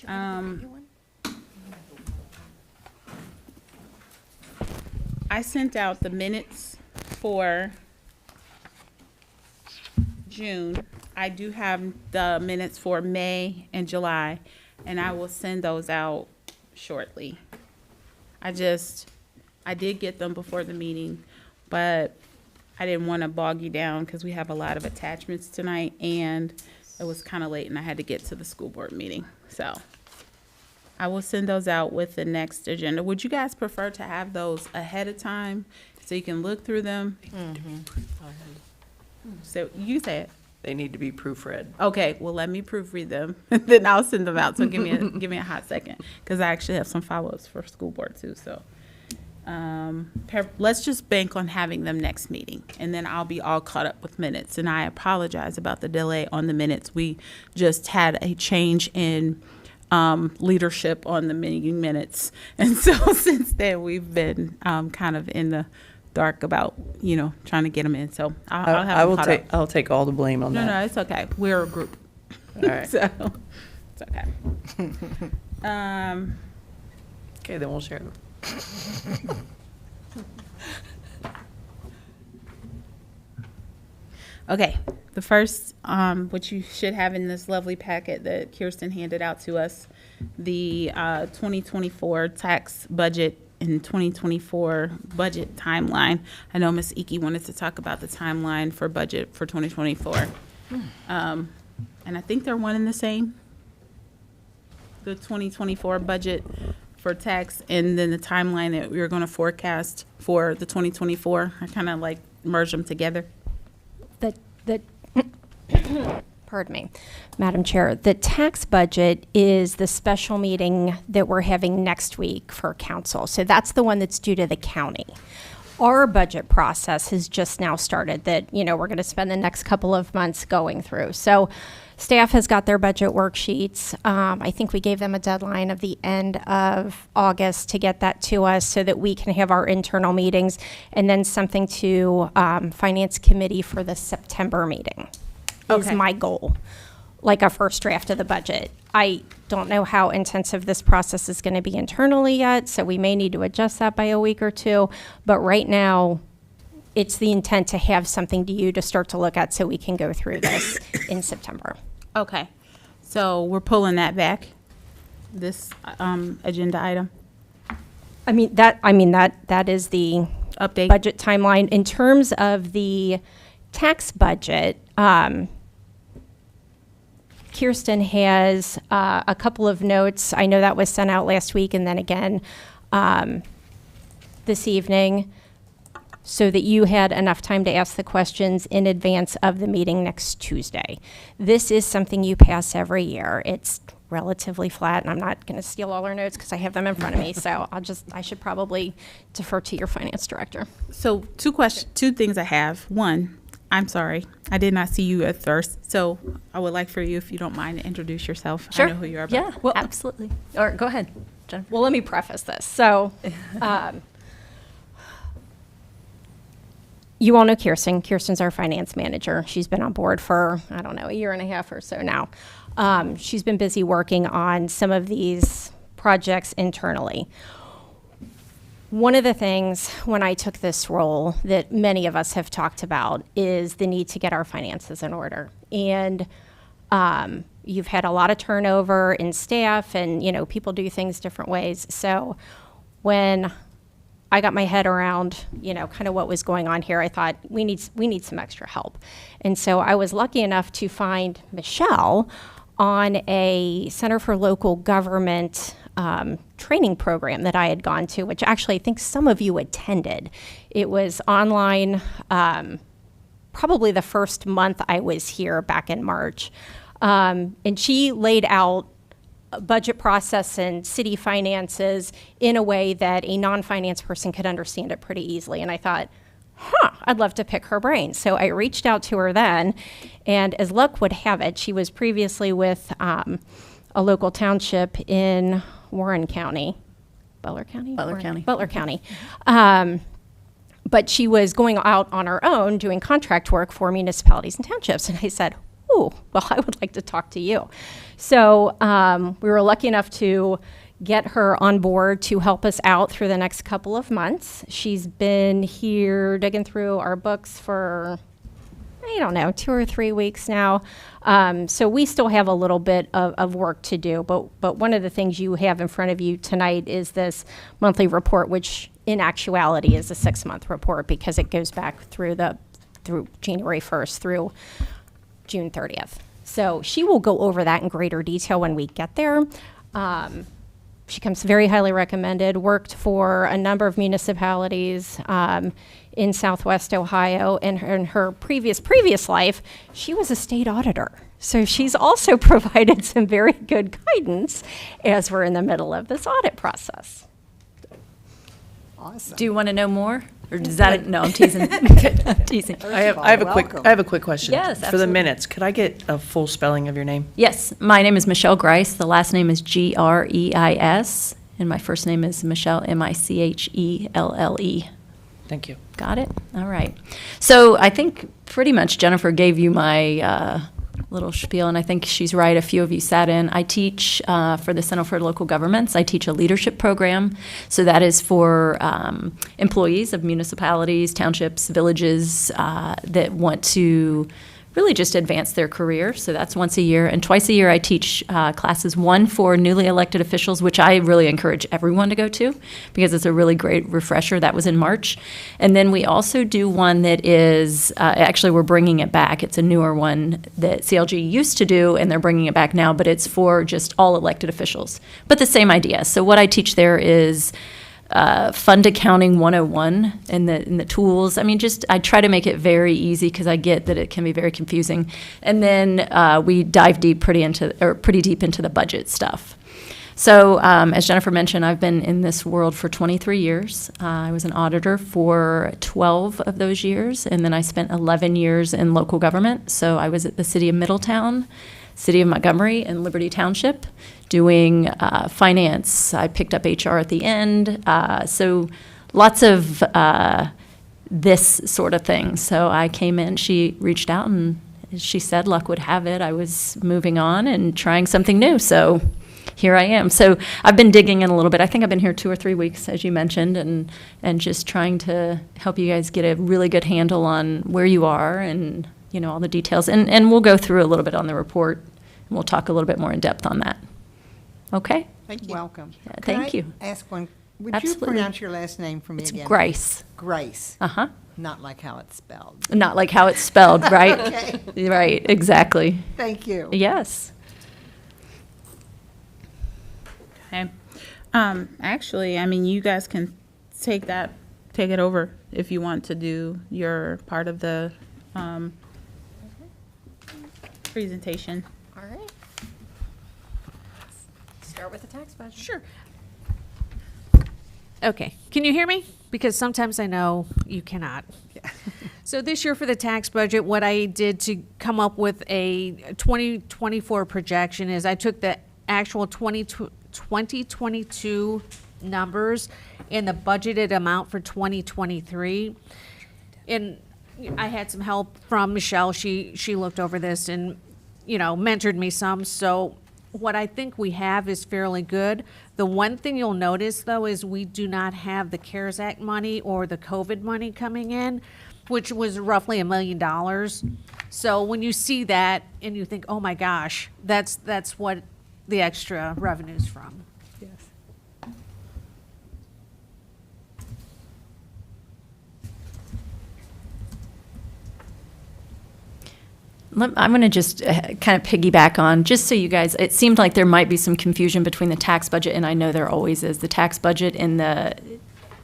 I sent out the minutes for June. I do have the minutes for May and July, and I will send those out shortly. I did get them before the meeting, but I didn't want to bog you down because we have a lot of attachments tonight, and it was kind of late and I had to get to the school board meeting. So I will send those out with the next agenda. Would you guys prefer to have those ahead of time so you can look through them? So you said. They need to be proofread. Okay, well, let me proofread them, then I'll send them out. So give me a hot second, because I actually have some follow-ups for school board too. So let's just bank on having them next meeting, and then I'll be all caught up with minutes. And I apologize about the delay on the minutes. We just had a change in leadership on the meeting minutes, and so since then we've been kind of in the dark about trying to get them in. So I'll have them caught up. I'll take all the blame on that. No, it's okay. We're a group. All right. So it's okay. Okay, then we'll share them. Okay, the first, which you should have in this lovely packet that Kirsten handed out to us, the 2024 tax budget and 2024 budget timeline. I know Ms. Iki wanted to talk about the timeline for budget for 2024. And I think they're one and the same. The 2024 budget for tax and then the timeline that we were going to forecast for the 2024. I kind of like merge them together. Pardon me, Madam Chair, the tax budget is the special meeting that we're having next week for council. So that's the one that's due to the county. Our budget process has just now started that, we're going to spend the next couple of months going through. So staff has got their budget worksheets. I think we gave them a deadline of the end of August to get that to us so that we can have our internal meetings, and then something to Finance Committee for the September meeting. Is Okay. my goal, like a first draft of the budget. I don't know how intensive this process is going to be internally yet, so we may need to adjust that by a week or two. But right now, it's the intent to have something to you to start to look at so we can go through this in September. Okay, so we're pulling that back, this agenda item, That is the update. budget timeline. In terms of the tax budget, Kirsten has a couple of notes. I know that was sent out last week and then again this evening, so that you had enough time to ask the questions in advance of the meeting next Tuesday. This is something you pass every year. It's relatively flat, and I'm not going to steal all our notes because I have them in front of me, so I should probably defer to your finance director. So two things I have. One, I'm sorry, I did not see you at first, so I would like for you, if you don't mind, to introduce yourself. Sure. I know who you are. Yeah, absolutely. Or go ahead, Jen. Well, let me preface this. So, you all know Kirsten. Kirsten's our finance manager. She's been on board for, a year and a half or so now. She's been busy working on some of these projects internally. One of the things when I took this role that many of us have talked about is the need to get our finances in order. And you've had a lot of turnover in staff, and people do things different ways. So when I got my head around kind of what was going on here, I thought we need some extra help. And so I was lucky enough to find Michelle on a Center for Local Government training program that I had gone to, which actually I think some of you attended. It was online, probably the first month I was here back in March. And she laid out a budget process and city finances in a way that a non-finance person could understand it pretty easily. And I thought, I'd love to pick her brain. So I reached out to her then, and as luck would have it, she was previously with a local township in Warren County. Butler County? Butler County. Butler County. but she was going out on her own doing contract work for municipalities and townships. And I said, "Oh, well, I would like to talk to you." So we were lucky enough to get her on board to help us out through the next couple of months. She's been here digging through our books for, I don't know, 2 or 3 weeks now. So we still have a little bit of work to do. But one of the things you have in front of you tonight is this monthly report, which in actuality is a 6-month report because it goes back through January 1st through June 30th. So she will go over that in greater detail when we get there. She comes very highly recommended, worked for a number of municipalities in Southwest Ohio. And in her previous life, she was a state auditor. So she's also provided some very good guidance as we're in the middle of this audit process. Awesome. Do you want to know more? Or does that, no, I'm teasing. I'm teasing. I have a quick question. Yes, For the absolutely. minutes, could I get a full spelling of your name? Yes, my name is Michelle Grice. The last name is Greis, and my first name is Michelle, Michelle. Thank you. Got it? All right. So I think pretty much Jennifer gave you my little spiel, and I think she's right. A few of you sat in. I teach for the Center for Local Governments. I teach a leadership program. So that is for employees of municipalities, townships, villages that want to really just advance their career. So that's once a year. And twice a year I teach classes, one for newly elected officials, which I really encourage everyone to go to because it's a really great refresher. That was in March. And then we also do one that is, actually we're bringing it back. It's a newer one that CLG used to do, and they're bringing it back now, but it's for just all elected officials. But the same idea. So what I teach there is Fund Accounting 101 and the tools. I mean, I try to make it very easy because I get that it can be very confusing. And then we dive pretty deep into the budget stuff. So as Jennifer mentioned, I've been in this world for 23 years. I was an auditor for 12 of those years, and then I spent 11 years in local government. So I was at the City of Middletown, City of Montgomery, and Liberty Township doing finance. I picked up HR at the end. So lots of this sort of thing. So I came in, she reached out, and she said luck would have it. I was moving on and trying something new. So here I am. So I've been digging in a little bit. I think I've been here 2 or 3 weeks, as you mentioned, and just trying to help you guys get a really good handle on where you are and, you know, all the details. And we'll go through a little bit on the report, and we'll talk a little bit more in depth on that. Okay? Thank you. Welcome. Yeah, Could thank I you. ask one? Would Absolutely. you pronounce your last name for me It's again? Grice. Grace. Uh-huh. Not like how it's spelled. Not like how it's spelled, right? Okay. Right, exactly. Thank you. Yes. Okay. Actually, I mean, you guys can take it over if you want to do your part of the presentation. All right. Start with the tax budget. Sure. Okay, can you hear me? Because sometimes I know you cannot. So this year for the tax budget, what I did to come up with a 2024 projection is I took the actual 2022 numbers and the budgeted amount for 2023. And I had some help from Michelle. She looked over this and, you know, mentored me some. So what I think we have is fairly good. The one thing you'll notice, though, is we do not have the CARES Act money or the COVID money coming in, which was roughly $1 million. So when you see that and you think, oh my gosh, that's what the extra revenue's from. Yes. I'm going to just kind of piggyback on, just so you guys, it seemed like there might be some confusion between the tax budget, and I know there always is, the tax budget and the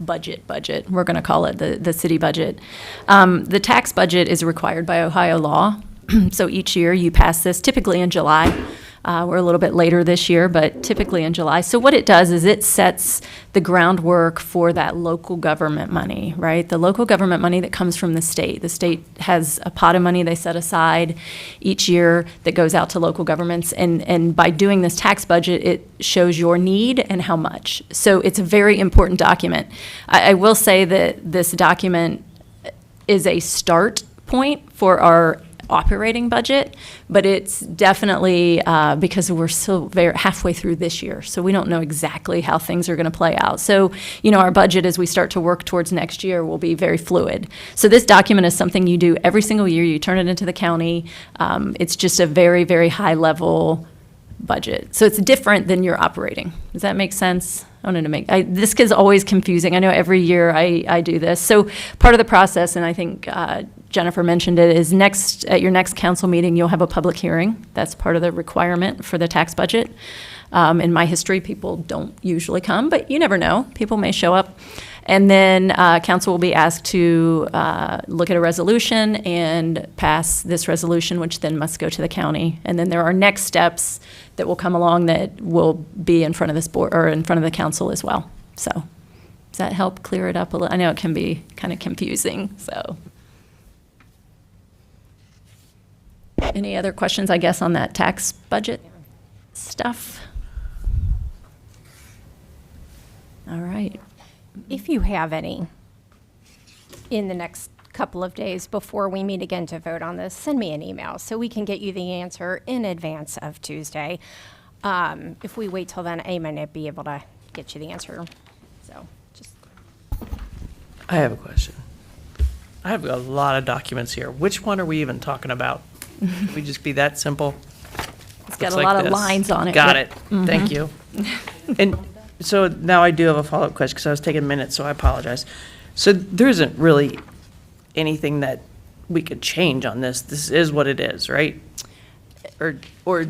budget, we're going to call it the city budget. The tax budget is required by Ohio law, so each year you pass this, typically in July. We're a little bit later this year, but typically in July. So what it does is it sets the groundwork for that local government money, right? The local government money that comes from the state. The state has a pot of money they set aside each year that goes out to local governments. And by doing this tax budget, it shows your need and how much. So it's a very important document. I will say that this document is a start point for our operating budget, but it's definitely because we're still very halfway through this year, so we don't know exactly how things are going to play out. So, our budget as we start to work towards next year will be very fluid. So this document is something you do every single year. You turn it into the county. It's just a very, very high level budget. So it's different than your operating. Does that make sense? I wanted to this is always confusing. I know every year I do this. So part of the process, and I think Jennifer mentioned it, is at your next council meeting, you'll have a public hearing. That's part of the requirement for the tax budget. In my history, people don't usually come, but you never know. People may show up. And then council will be asked to look at a resolution and pass this resolution, which then must go to the county. And then there are next steps that will come along that will be in front of this board or in front of the council as well. So does that help clear it up a little? I know it can be kind of confusing, so. Any other questions, I guess, on that tax budget stuff? All right. If you have any in the next couple of days before we meet again to vote on this, send me an email so we can get you the answer in advance of Tuesday. If we wait till then, I may not be able to get you the answer. So just. I have a question. I have a lot of documents here. Which one are we even talking about? Can we just be that simple? It's got Looks a like lot of this. lines on it. Got Yep. it. Thank you. And so now I do have a follow-up question because I was taking minutes, so I apologize. So there isn't really anything that we could change on this. This is what it is, right? Or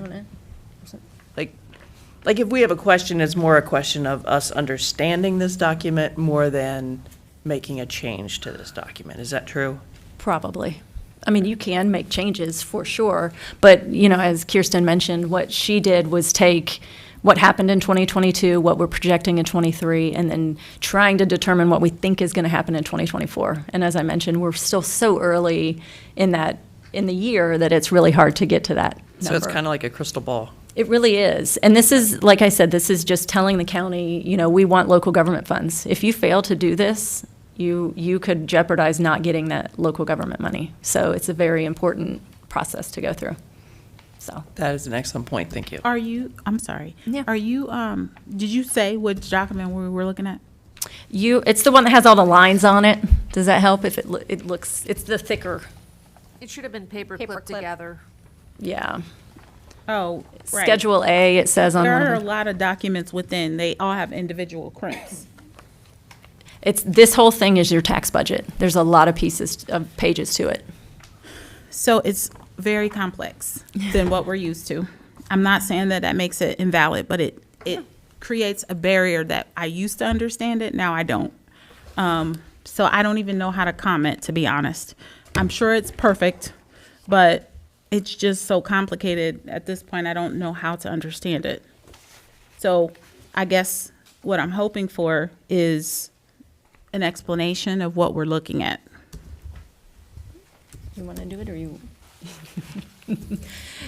like if we have a question, it's more a question of us understanding this document more than making a change to this document. Is that true? Probably. I mean, you can make changes for sure, but, as Kirsten mentioned, what she did was take what happened in 2022, what we're projecting in 23, and then trying to determine what we think is going to happen in 2024. And as I mentioned, we're still so early in the year that it's really hard to get to that number. So it's kind of like a crystal ball. It really is. And this is, like I said, this is just telling the county, we want local government funds. If you fail to do this, you could jeopardize not getting that local government money. So it's a very important process to go through. So That is an excellent point. Thank you. I'm sorry. Yeah. Are you, did you say which document we were looking at? it's the one that has all the lines on it. Does that help? If it looks, it's the thicker, It should have been paper clipped Paperclip. together. yeah. Oh, right. Schedule A, it says on one There are a of them. lot of documents within. They all have individual crimps. This whole thing is your tax budget. There's a lot of pages to it. So it's very complex than what we're used to. I'm not saying that makes it invalid, but it creates a barrier that I used to understand it, now I don't. So I don't even know how to comment, to be honest. I'm sure it's perfect, but it's just so complicated at this point, I don't know how to understand it. So I guess what I'm hoping for is an explanation of what we're looking at. You want to do it, or you?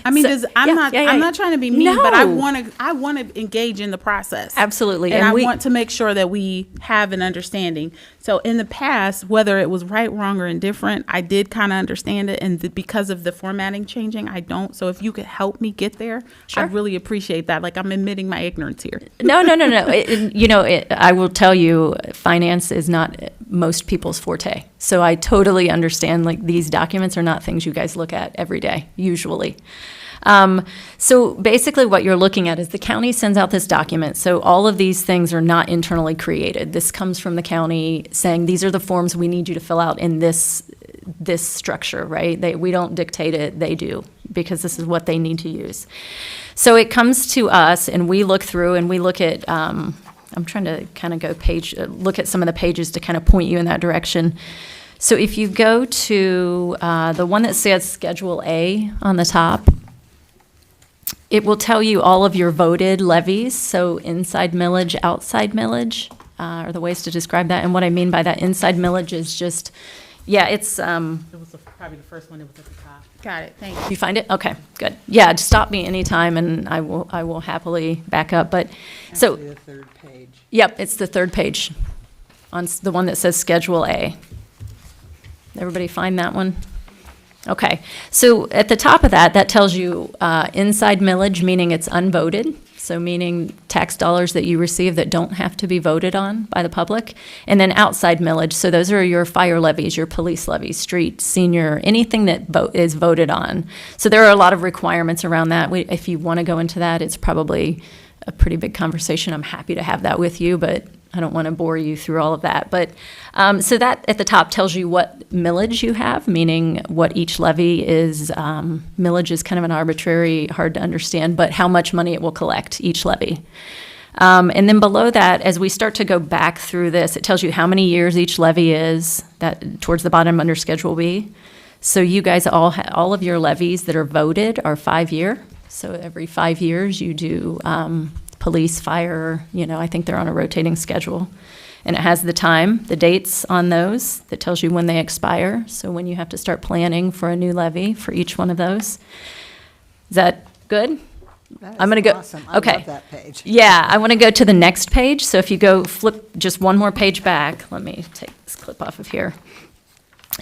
I mean, So- I'm yeah, not. yeah, yeah, I'm yeah. not trying to be mean, but I No. want to engage in the process. Absolutely. and I we- want to make sure that we have an understanding. So in the past, whether it was right, wrong, or indifferent, I did kind of understand it, and because of the formatting changing, I don't. So if you could help me get there, Sure. I'd really appreciate that. Like, I'm admitting my ignorance here. No. I will tell you, finance is not most people's forte. So I totally understand, like, these documents are not things you guys look at every day, usually. So basically what you're looking at is the county sends out this document. So all of these things are not internally created. This comes from the county saying, these are the forms we need you to fill out in this structure, right? We don't dictate it, they do, because this is what they need to use. So it comes to us and we look through and we look at, I'm trying to kind of look at some of the pages to kind of point you in that direction. So if you go to the one that says Schedule A on the top, it will tell you all of your voted levies, so inside millage, outside millage, are the ways to describe that. And what I mean by that inside millage is just, yeah, it's, It was probably the first one that was at the top. Got it, thank you. you find it? Okay, good. Yeah, just stop me anytime and I will happily back up, but, so. Actually, the third page. Yep, it's the third page, on the one that says Schedule A. Everybody find that one? Okay, so at the top of that, that tells you inside millage, meaning it's unvoted, so meaning tax dollars that you receive that don't have to be voted on by the public, and then outside millage, so those are your fire levies, your police levies, street, senior, anything that is voted on. So there are a lot of requirements around that. If you want to go into that, it's probably a pretty big conversation. I'm happy to have that with you, but I don't want to bore you through all of that. But so that at the top tells you what millage you have, meaning what each levy is. Millage is kind of an arbitrary, hard to understand, but how much money it will collect, each levy. And then below that, as we start to go back through this, it tells you how many years each levy is, that towards the bottom under Schedule B. So you guys all of your levies that are voted are 5-year. So every 5 years you do police, fire, I think they're on a rotating schedule. And it has the time, the dates on those that tells you when they expire. So when you have to start planning for a new levy for each one of those. Is that good? That I'm is going to go. awesome. I Okay. love that page. Yeah, I want to go to the next page. So if you go flip just one more page back, let me take this clip off of here.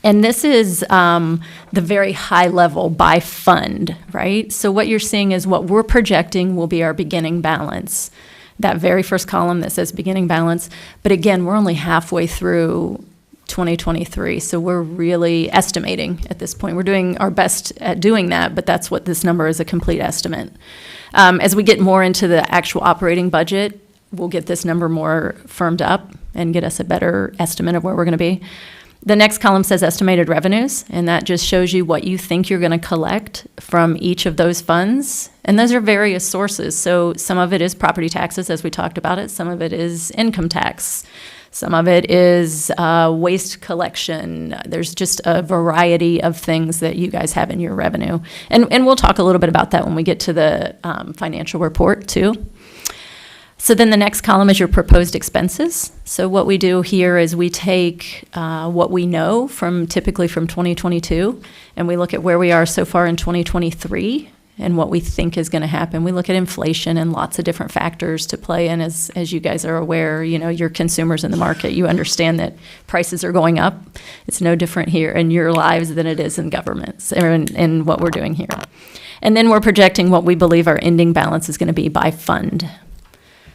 And this is the very high level by fund, right? So what you're seeing is what we're projecting will be our beginning balance. That very first column that says beginning balance. But again, we're only halfway through 2023, so we're really estimating at this point. We're doing our best at doing that, but that's what this number is, a complete estimate. As we get more into the actual operating budget, we'll get this number more firmed up and get us a better estimate of where we're going to be. The next column says estimated revenues, and that just shows you what you think you're going to collect from each of those funds. And those are various sources. So some of it is property taxes, as we talked about it. Some of it is income tax. Some of it is waste collection. There's just a variety of things that you guys have in your revenue. And we'll talk a little bit about that when we get to the financial report, too. So then the next column is your proposed expenses. So what we do here is we take what we know typically from 2022, and we look at where we are so far in 2023 and what we think is going to happen. We look at inflation and lots of different factors to play in. As you guys are aware, you're consumers in the market. You understand that prices are going up. It's no different here in your lives than it is in governments or in what we're doing here. And then we're projecting what we believe our ending balance is going to be by fund.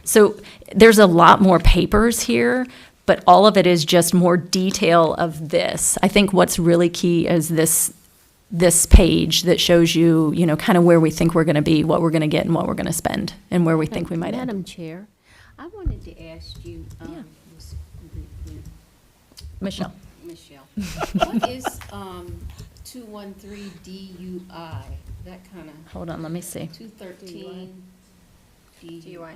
So there's a lot more papers here, but all of it is just more detail of this. I think what's really key is this page that shows you, kind of where we think we're going to be, what we're going to get, and what we're going to spend, and where we think we might end. Madam Chair, I wanted to ask you, Michelle. what is 213 DUI? That kind of Hold on, let me see. 213 DUI.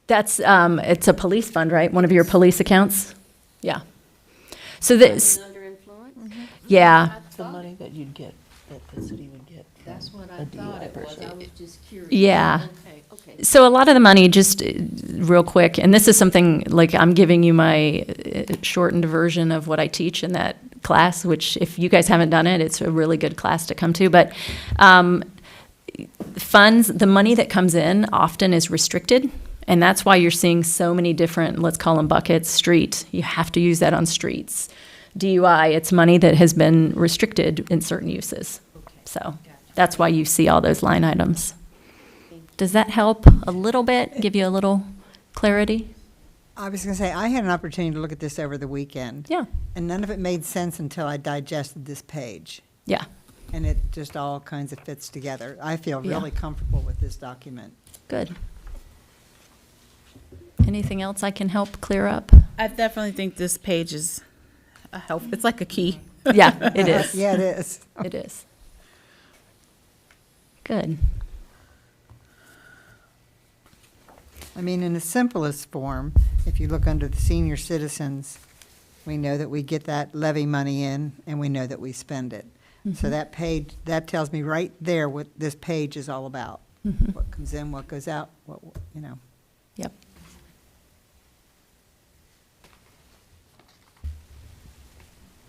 That's, it's a police fund, right? One of your police accounts? Yeah. So this, Under influence? yeah. The money that you'd get, that the city would get. That's what I thought it was. I was just curious. Yeah. Okay. So a lot of the money, just real quick, and this is something, like I'm giving you my shortened version of what I teach in that class, which if you guys haven't done it, it's a really good class to come to. But funds, the money that comes in often is restricted. And that's why you're seeing so many different, let's call them buckets. Street, you have to use that on streets. DUI, it's money that has been restricted in certain uses. So that's why you see all those line items. Does that help a little bit, give you a little clarity? I was going to say, I had an opportunity to look at this over the weekend. Yeah. And none of it made sense until I digested this page. Yeah, And it just all kinds of fits together. I feel Yeah. really comfortable with this document. good. Anything else I can help clear up? I definitely think this page is a help. It's like a key. Yeah, it is. Yeah, it is. It is. Good. I mean, in the simplest form, if you look under the senior citizens, we know that we get that levy money in, and we know that we spend it. So that page, that tells me right there what this page is all about. what comes in, what goes out, what, you know. Yep.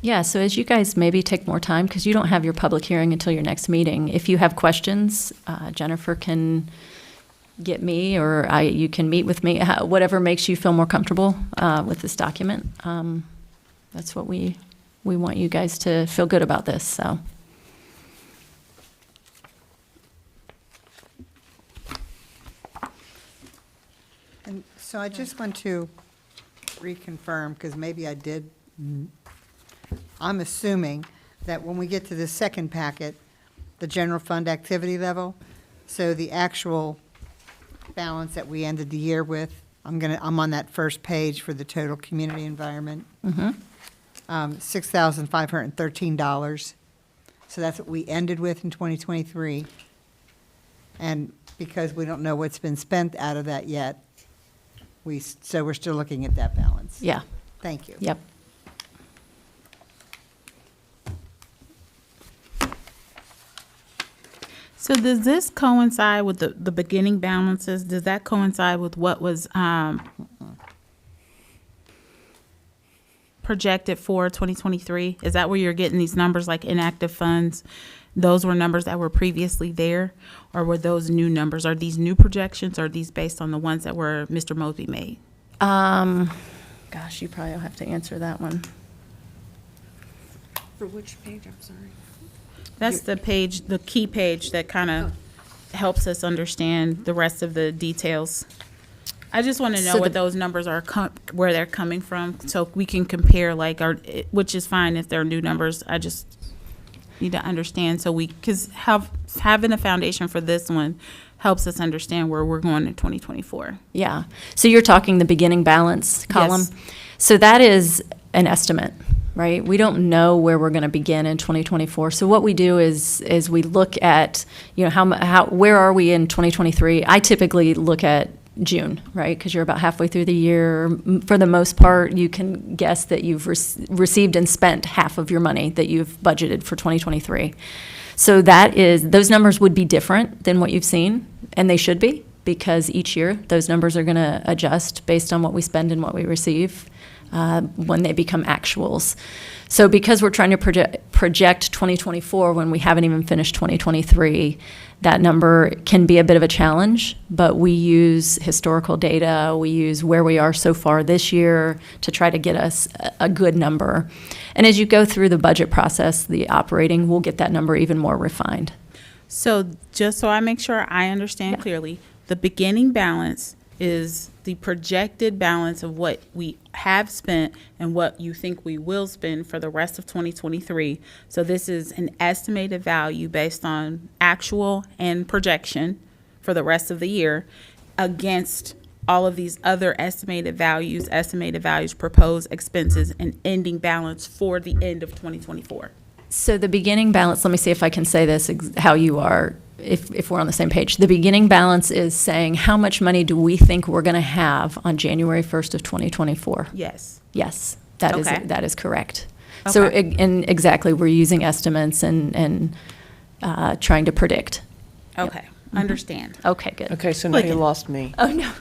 Yeah, so as you guys maybe take more time, because you don't have your public hearing until your next meeting, if you have questions, Jennifer can get me, or you can meet with me, whatever makes you feel more comfortable with this document. That's what we want you guys to feel good about this, so. And so I just want to reconfirm, because maybe I did, I'm assuming that when we get to the second packet, the general fund activity level, so the actual balance that we ended the year with, I'm on that first page for the total community environment. $6,513. So that's what we ended with in 2023. And because we don't know what's been spent out of that yet, so we're still looking at that balance. Yeah, Thank you. yep. So does this coincide with the beginning balances? Does that coincide with what was projected for 2023? Is that where you're getting these numbers like inactive funds? Those were numbers that were previously there, or were those new numbers? Are these new projections, or are these based on the ones that were Mr. Mosby made? Gosh, you probably will have to answer that one. For which page, I'm sorry? That's the page, the key page that kind of helps us understand the rest of the details. I just want to know So what those numbers are, where they're coming from, so we can compare, like, which is fine if they're new numbers. I just need to understand, so because having a foundation for this one helps us understand where we're going in 2024. Yeah, so you're talking the beginning balance column? Yes. So that is an estimate, right? We don't know where we're going to begin in 2024. So what we do is we look at, where are we in 2023? I typically look at June, right? Because you're about halfway through the year. For the most part, you can guess that you've received and spent half of your money that you've budgeted for 2023. So those numbers would be different than what you've seen, and they should be, because each year those numbers are going to adjust based on what we spend and what we receive when they become actuals. So because we're trying to project 2024 when we haven't even finished 2023, that number can be a bit of a challenge, but we use historical data, we use where we are so far this year to try to get us a good number. And as you go through the budget process, the operating, we'll get that number even more refined. So just so I make sure I understand clearly, the beginning balance is the projected balance of what we have spent and what you think we will spend for the rest of 2023. So this is an estimated value based on actual and projection for the rest of the year against all of these other estimated values, proposed expenses, and ending balance for the end of 2024. So the beginning balance, let me see if I can say this how you are, if we're on the same page. The beginning balance is saying how much money do we think we're going to have on January 1st of 2024? Yes. Yes, that is correct. Okay. So, and exactly, we're using estimates and trying to predict. Okay. Understand. Okay, good. Okay, so now you lost me. Oh, no.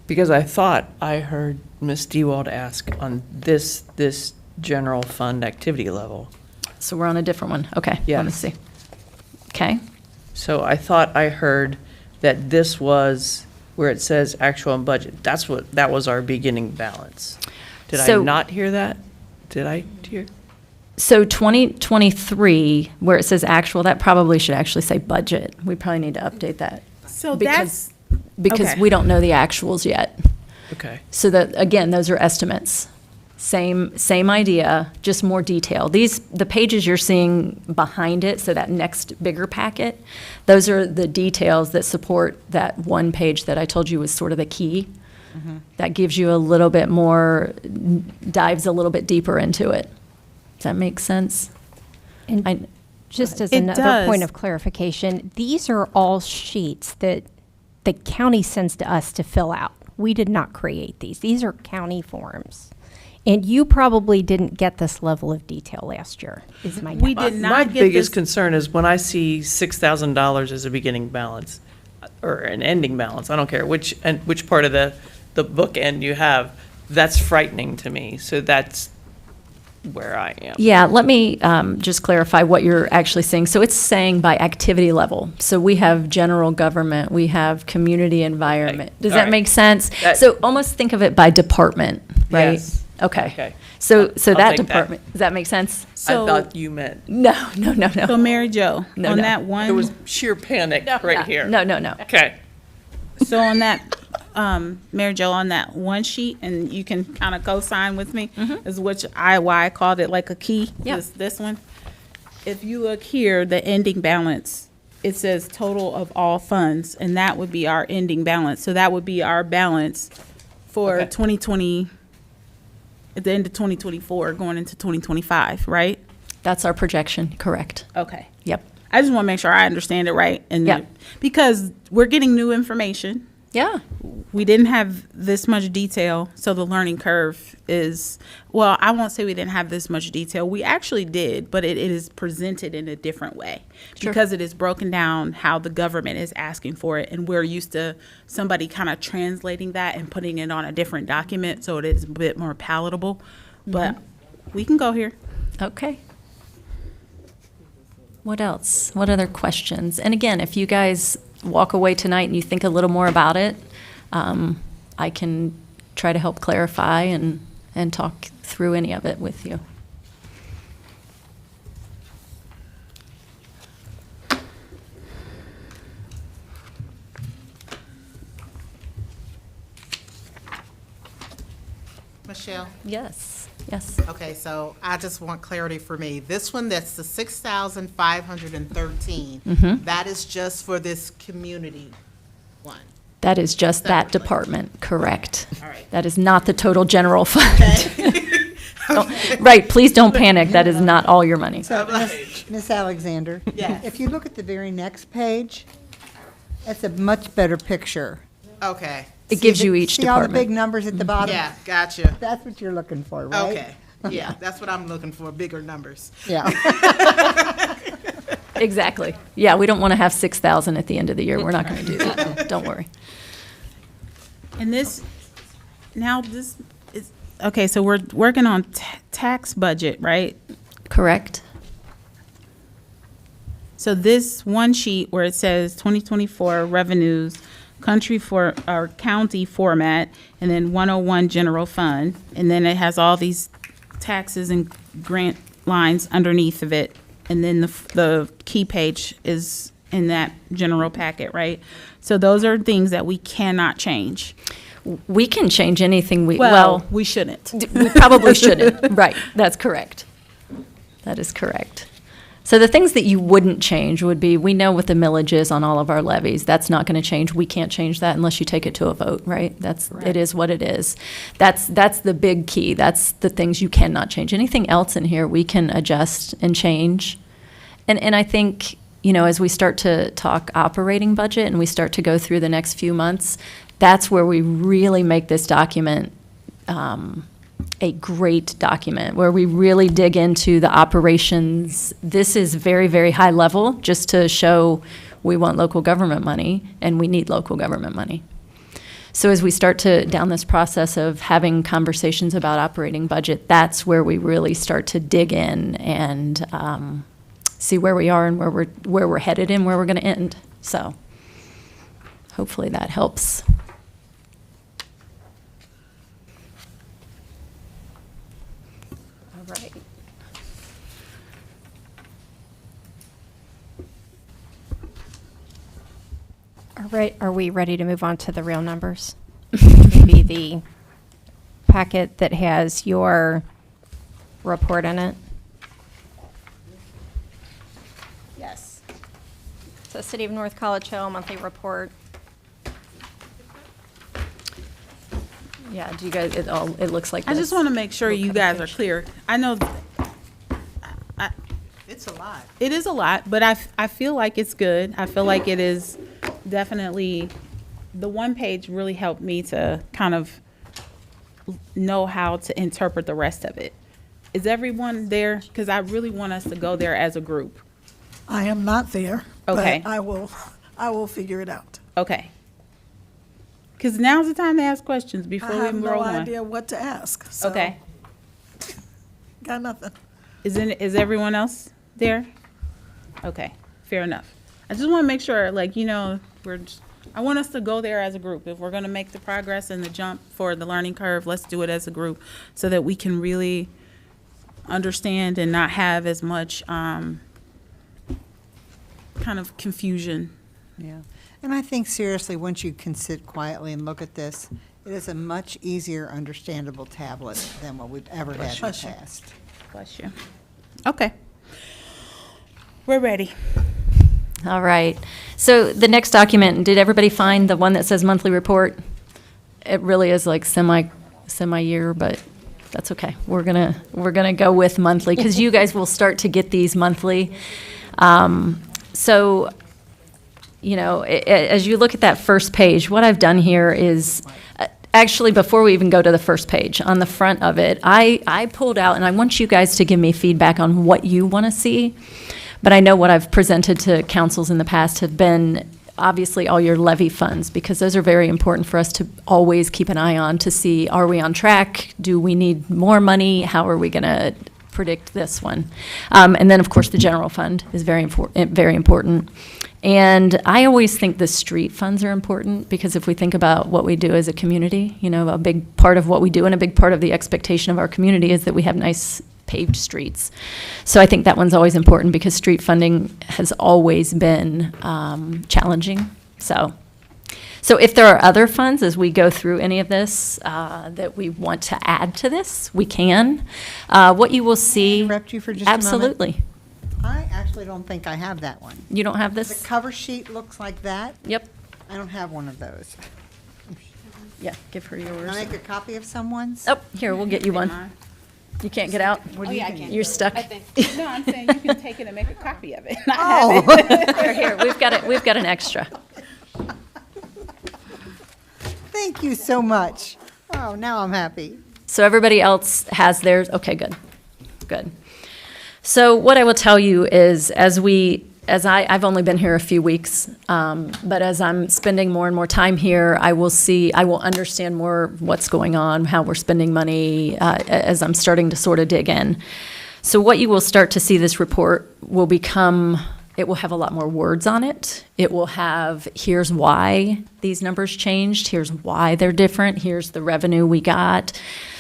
Because I thought I heard Ms. Dewald ask on this general fund activity level. So we're on a different one. Okay, let me Yes. see. Okay. So I thought I heard that this was where it says actual and budget. That was our beginning balance. Did I So- not hear that? Did I hear? So 2023, where it says actual, that probably should actually say budget. We probably need to update that. So Because okay. we don't know the actuals yet. Okay. So that, again, those are estimates. Same idea, just more detail. The pages you're seeing behind it, so that next bigger packet, those are the details that support that one page that I told you was sort of the key. That gives you a little bit more, dives a little bit deeper into it. Does that make sense? And just as It another point does. of clarification, these are all sheets that the county sends to us to fill out. We did not create these. These are county forms. And you probably didn't get this level of detail last year, is my guess. We did My not get biggest this. concern is when I see $6,000 as a beginning balance or an ending balance, I don't care which part of the bookend you have, that's frightening to me. So that's where I am. Yeah, let me just clarify what you're actually saying. So it's saying by activity level. So we have general government, we have community environment. Does All that right. make sense? That- So almost think of it by department, right? Yes. Okay. Okay. So I'll that take that. department, does that make sense? I So- thought you meant, No, no, no, So no. Mary Jo, No, on no. that one. there was sheer panic right here. No, no, no. Okay. So on that, Mary Jo, on that one sheet, and you can kind of co-sign with me, is why I called it like a key, Yeah. this one. If you look here, the ending balance, it says total of all funds, and that would be our ending balance. So that would be our balance for Okay. 2020, at the end of 2024, going into 2025, right? That's our projection, correct. Okay. Yep. I just want to make sure I understand it right. And Yeah. because we're getting new information. Yeah. We didn't have this much detail, so the learning curve is, well, I won't say we didn't have this much detail. We actually did, but it is presented in a different way Sure. because it is broken down how the government is asking for it, and we're used to somebody kind of translating that and putting it on a different document so it is a bit more palatable. But we can go here. Okay. What else? What other questions? And again, if you guys walk away tonight and you think a little more about it, I can try to help clarify and talk through any of it with you. Michelle? Yes, yes. Okay, so I just want clarity for me. This one, that's the 6,513. That is just for this community one. That is just that Separately. department, correct. All right. That is not the total general fund. Right, please don't panic. That is not all your money. So, Ms. Alexander? Yes. If you look at the very next page, that's a much better picture. Okay, It gives you each See all the big department. numbers at the bottom? yeah, gotcha. That's what you're looking for, right? Okay, yeah, that's what I'm looking for, bigger numbers. Yeah. Exactly. Yeah, we don't want to have 6,000 at the end of the year. We're not going to do that. Don't worry. And this, now this is, okay, so we're working on tax budget, right? Correct? So this one sheet where it says 2024 revenues, country for, or county format, and then 101 general fund, and then it has all these taxes and grant lines underneath of it, and then the key page is in that general packet, right? So those are things that we cannot change. We can change anything Well, we shouldn't. We probably shouldn't. Right, that's correct. That is correct. So the things that you wouldn't change would be, we know what the millage is on all of our levies. That's not going to change. We can't change that unless you take it to a vote, right? It is what it is. That's the big key. That's the things you cannot change. Anything else in here, we can adjust and change. And I think, you know, as we start to talk operating budget and we start to go through the next few months, that's where we really make this document a great document, where we really dig into the operations. This is very, very high level, just to show we want local government money and we need local government money. So as we start to down this process of having conversations about operating budget, that's where we really start to dig in and see where we are and where we're headed and where we're going to end. So hopefully that helps. All right. All right, are we ready to move on to the real numbers? Maybe the packet that has your report in it? Yes. So City of North College Hill monthly report. Yeah, do you guys, it looks like I this. just want to make sure you guys are clear. I know It's a lot. it is a lot, but I feel like it's good. I feel like it is definitely, the one page really helped me to kind of know how to interpret the rest of it. Is everyone there? Because I really want us to go there as a group. I am not there. Okay. But I will figure it out. Okay. Because now's the time to ask questions I before we have no roll on. idea what to ask. So Okay. Got nothing. Is everyone else there? Okay, fair enough. I just want to make sure, like, you know, I want us to go there as a group. If we're going to make the progress and the jump for the learning curve, let's do it as a group so that we can really understand and not have as much kind of confusion. Yeah. And I think seriously, once you can sit quietly and look at this, it is a much easier, understandable tablet than what we've ever had in the past. Bless you. Okay. We're ready. All right. So the next document, did everybody find the one that says monthly report? It really is like semi-year, but that's okay. We're gonna go with monthly because you guys will start to get these monthly. So, you know, as you look at that first page, what I've done here is, actually, before we even go to the first page, on the front of it, I pulled out, and I want you guys to give me feedback on what you want to see. But I know what I've presented to councils in the past have been obviously all your levy funds, because those are very important for us to always keep an eye on to see, are we on track? Do we need more money? How are we going to predict this one? And then, of course, the general fund is very important. And I always think the street funds are important, because if we think about what we do as a community, you know, a big part of what we do and a big part of the expectation of our community is that we have nice paved streets. So I think that one's always important because street funding has always been challenging. So if there are other funds as we go through any of this that we want to add to this, we can. What you will see. Interrupt you for just a moment? Absolutely. I actually don't think I have that one. You don't have The this? cover sheet looks like that. Yep. I don't have one of those. Yeah, give her yours. Can I make a copy of someone's? Oh, here, we'll get you one. You can't get out? What do you think? You're stuck? No, I'm saying you can take it and make a copy of it. Oh. Here, we've got an extra. Thank you so much. Oh, now I'm happy. So everybody else has theirs? Okay, good. Good. So what I will tell you is, I've only been here a few weeks, but as I'm spending more and more time here, I will understand more what's going on, how we're spending money, as I'm starting to sort of dig in. So what you will start to see, this report will it will have a lot more words on it. It will have, here's why these numbers changed, here's why they're different, here's the revenue we got.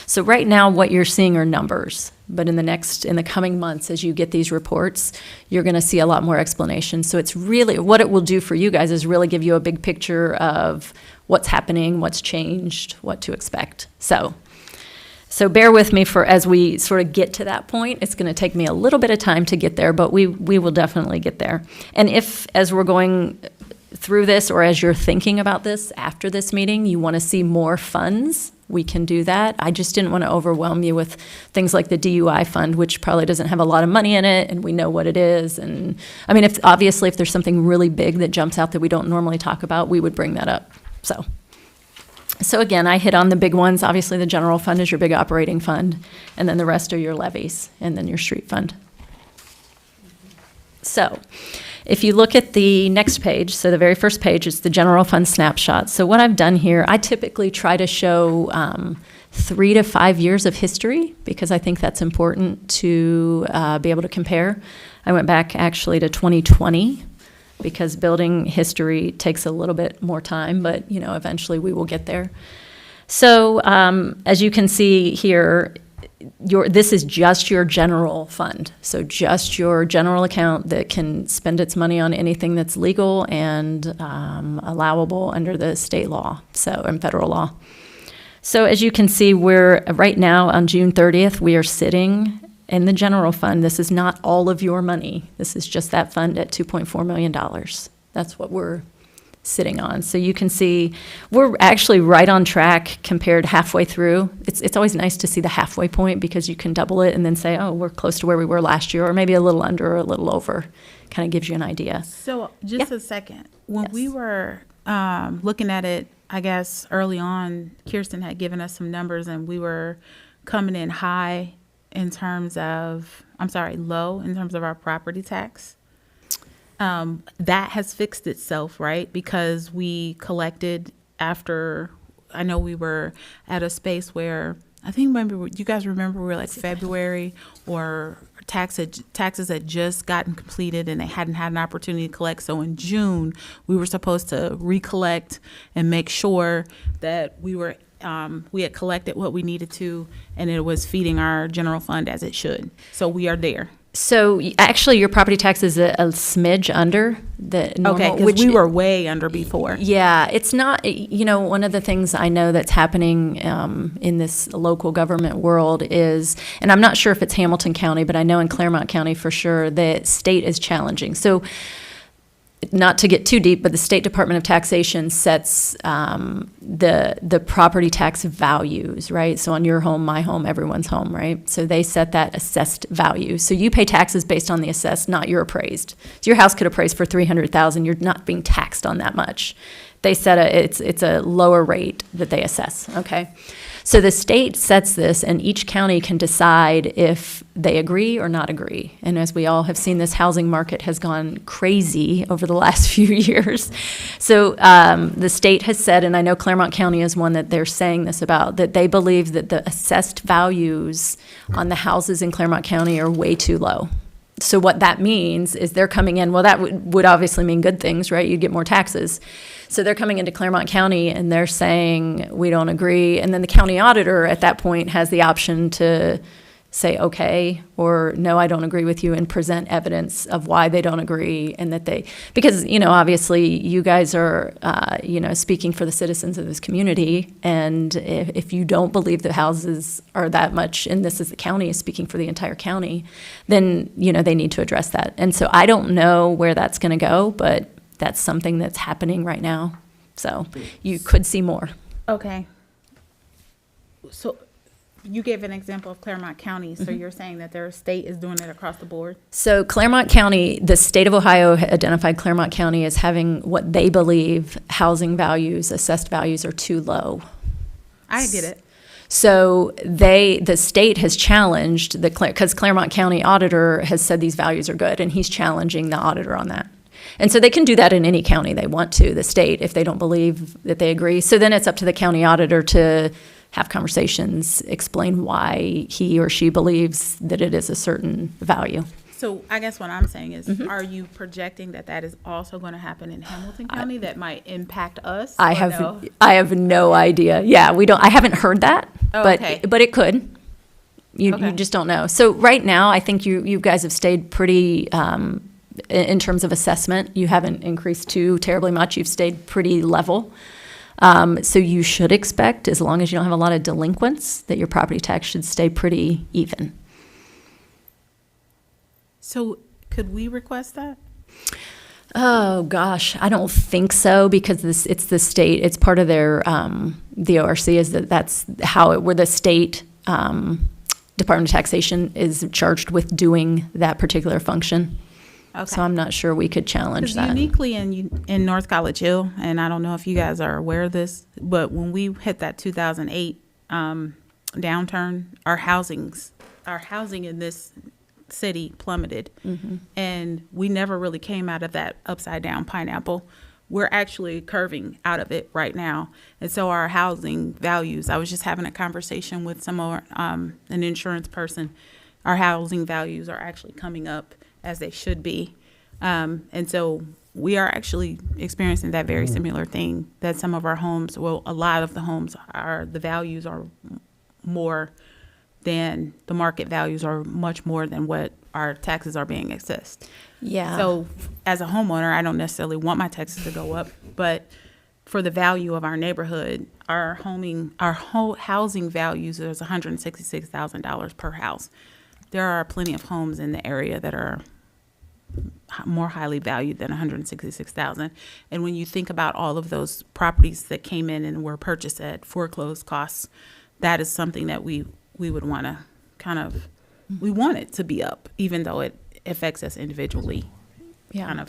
So right now, what you're seeing are numbers, but in the coming months, as you get these reports, you're going to see a lot more explanation. So it's really, what it will do for you guys is really give you a big picture of what's happening, what's changed, what to expect. So bear with me as we sort of get to that point. It's going to take me a little bit of time to get there, but we will definitely get there. And if, as we're going through this, or as you're thinking about this after this meeting, you want to see more funds, we can do that. I just didn't want to overwhelm you with things like the DUI fund, which probably doesn't have a lot of money in it, and we know what it is. And I mean, if there's something really big that jumps out that we don't normally talk about, we would bring that up. So again, I hit on the big ones. Obviously, the general fund is your big operating fund, and then the rest are your levies, and then your street fund. So if you look at the next page, so the very first page is the general fund snapshot. So what I've done here, I typically try to show 3 to 5 years of history, because I think that's important to be able to compare. I went back actually to 2020, because building history takes a little bit more time, but eventually we will get there. So as you can see here, this is just your general fund. So just your general account that can spend its money on anything that's legal and allowable under the state law, and federal law. So as you can see, we're right now on June 30th, we are sitting in the general fund. This is not all of your money. This is just that fund at $2.4 million. That's what we're sitting on. So you can see we're actually right on track compared halfway through. It's always nice to see the halfway point, because you can double it and then say, oh, we're close to where we were last year, or maybe a little under or a little over. Kind of gives you an idea. So just a second. When we Yes. were looking at it, I guess early on, Kirsten had given us some numbers and we were coming in high in terms of, low in terms of our property tax. That has fixed itself, right? Because we collected after, I know we were at a space where, you guys remember we were like February, or taxes had just gotten completed and they hadn't had an opportunity to collect. So in June, we were supposed to recollect and make sure that we had collected what we needed to, and it was feeding our general fund as it should. So we are there. So actually, your property tax is a smidge under the normal. Okay, because we were way under before. Yeah, it's not, one of the things I know that's happening in this local government world is, and I'm not sure if it's Hamilton County, but I know in Claremont County for sure, the state is challenging. So not to get too deep, but the State Department of Taxation sets the property tax values, right? So on your home, my home, everyone's home, right? So they set that assessed value. So you pay taxes based on the assessed, not your appraised. So your house could appraise for $300,000. You're not being taxed on that much. They set it's a lower rate that they assess. Okay. So the state sets this, and each county can decide if they agree or not agree. And as we all have seen, this housing market has gone crazy over the last few years. So the state has said, and I know Claremont County is one that they're saying this about, that they believe that the assessed values on the houses in Claremont County are way too low. So what that means is they're coming in, well, that would obviously mean good things, right? You'd get more taxes. So they're coming into Claremont County and they're saying, we don't agree. And then the county auditor at that point has the option to say, okay, or no, I don't agree with you, and present evidence of why they don't agree. And that because, obviously you guys are, speaking for the citizens of this community. And if you don't believe the houses are that much, and this is the county is speaking for the entire county, then, they need to address that. And so I don't know where that's going to go, but that's something that's happening right now. So you could see more. Okay. So you gave an example of Claremont County. So you're saying that their state is doing it across the board? So Claremont County, the state of Ohio identified Claremont County as having what they believe housing values, assessed values are too low. I get it. So the state has challenged because Claremont County auditor has said these values are good, and he's challenging the auditor on that. And so they can do that in any county they want to, the state, if they don't believe that they agree. So then it's up to the county auditor to have conversations, explain why he or she believes that it is a certain value. So I guess what I'm saying is, are you projecting that is also going to happen in Hamilton County that might impact us? I have no idea. Yeah, I haven't heard that, but it could. You just don't know. So right now, I think you guys have stayed pretty, in terms of assessment, you haven't increased too terribly much. You've stayed pretty level. So you should expect, as long as you don't have a lot of delinquents, that your property tax should stay pretty even. So could we request that? Oh, gosh, I don't think so, because it's the state. It's part of their, the ORC is that's how where the state Department of Taxation is charged with doing that particular function. Okay. So I'm not sure we could challenge that. Uniquely in North College Hill, and I don't know if you guys are aware of this, but when we hit that 2008 downturn, our housing in this city plummeted, and we never really came out of that upside down pineapple. We're actually curving out of it right now, and so our housing values. I was just having a conversation with an insurance person. Our housing values are actually coming up as they should be. And so we are actually experiencing that very similar thing, that some of our homes, well, a lot of the homes the values are more than the market values, are much more than what our taxes are being assessed. Yeah. So as a homeowner, I don't necessarily want my taxes to go up, but for the value of our neighborhood, our housing values is $166,000 per house. There are plenty of homes in the area that are more highly valued than $166,000. And when you think about all of those properties that came in and were purchased at foreclosed costs, that is something that we would want to we want it to be up, even though it affects us individually. Yeah.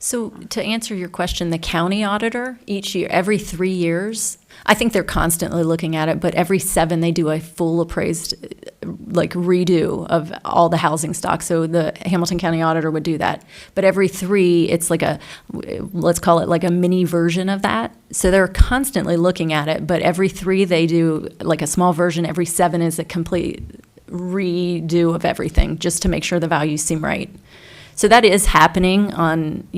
So to answer your question, the county auditor, each year, every 3 years, I think they're constantly looking at it, but every 7, they do a full appraised, like redo of all the housing stock. So the Hamilton County auditor would do that. But every 3, it's like let's call it like a mini version of that. So they're constantly looking at it, but every 3 they do like a small version. Every 7 is a complete redo of everything, just to make sure the values seem right. So that is happening on,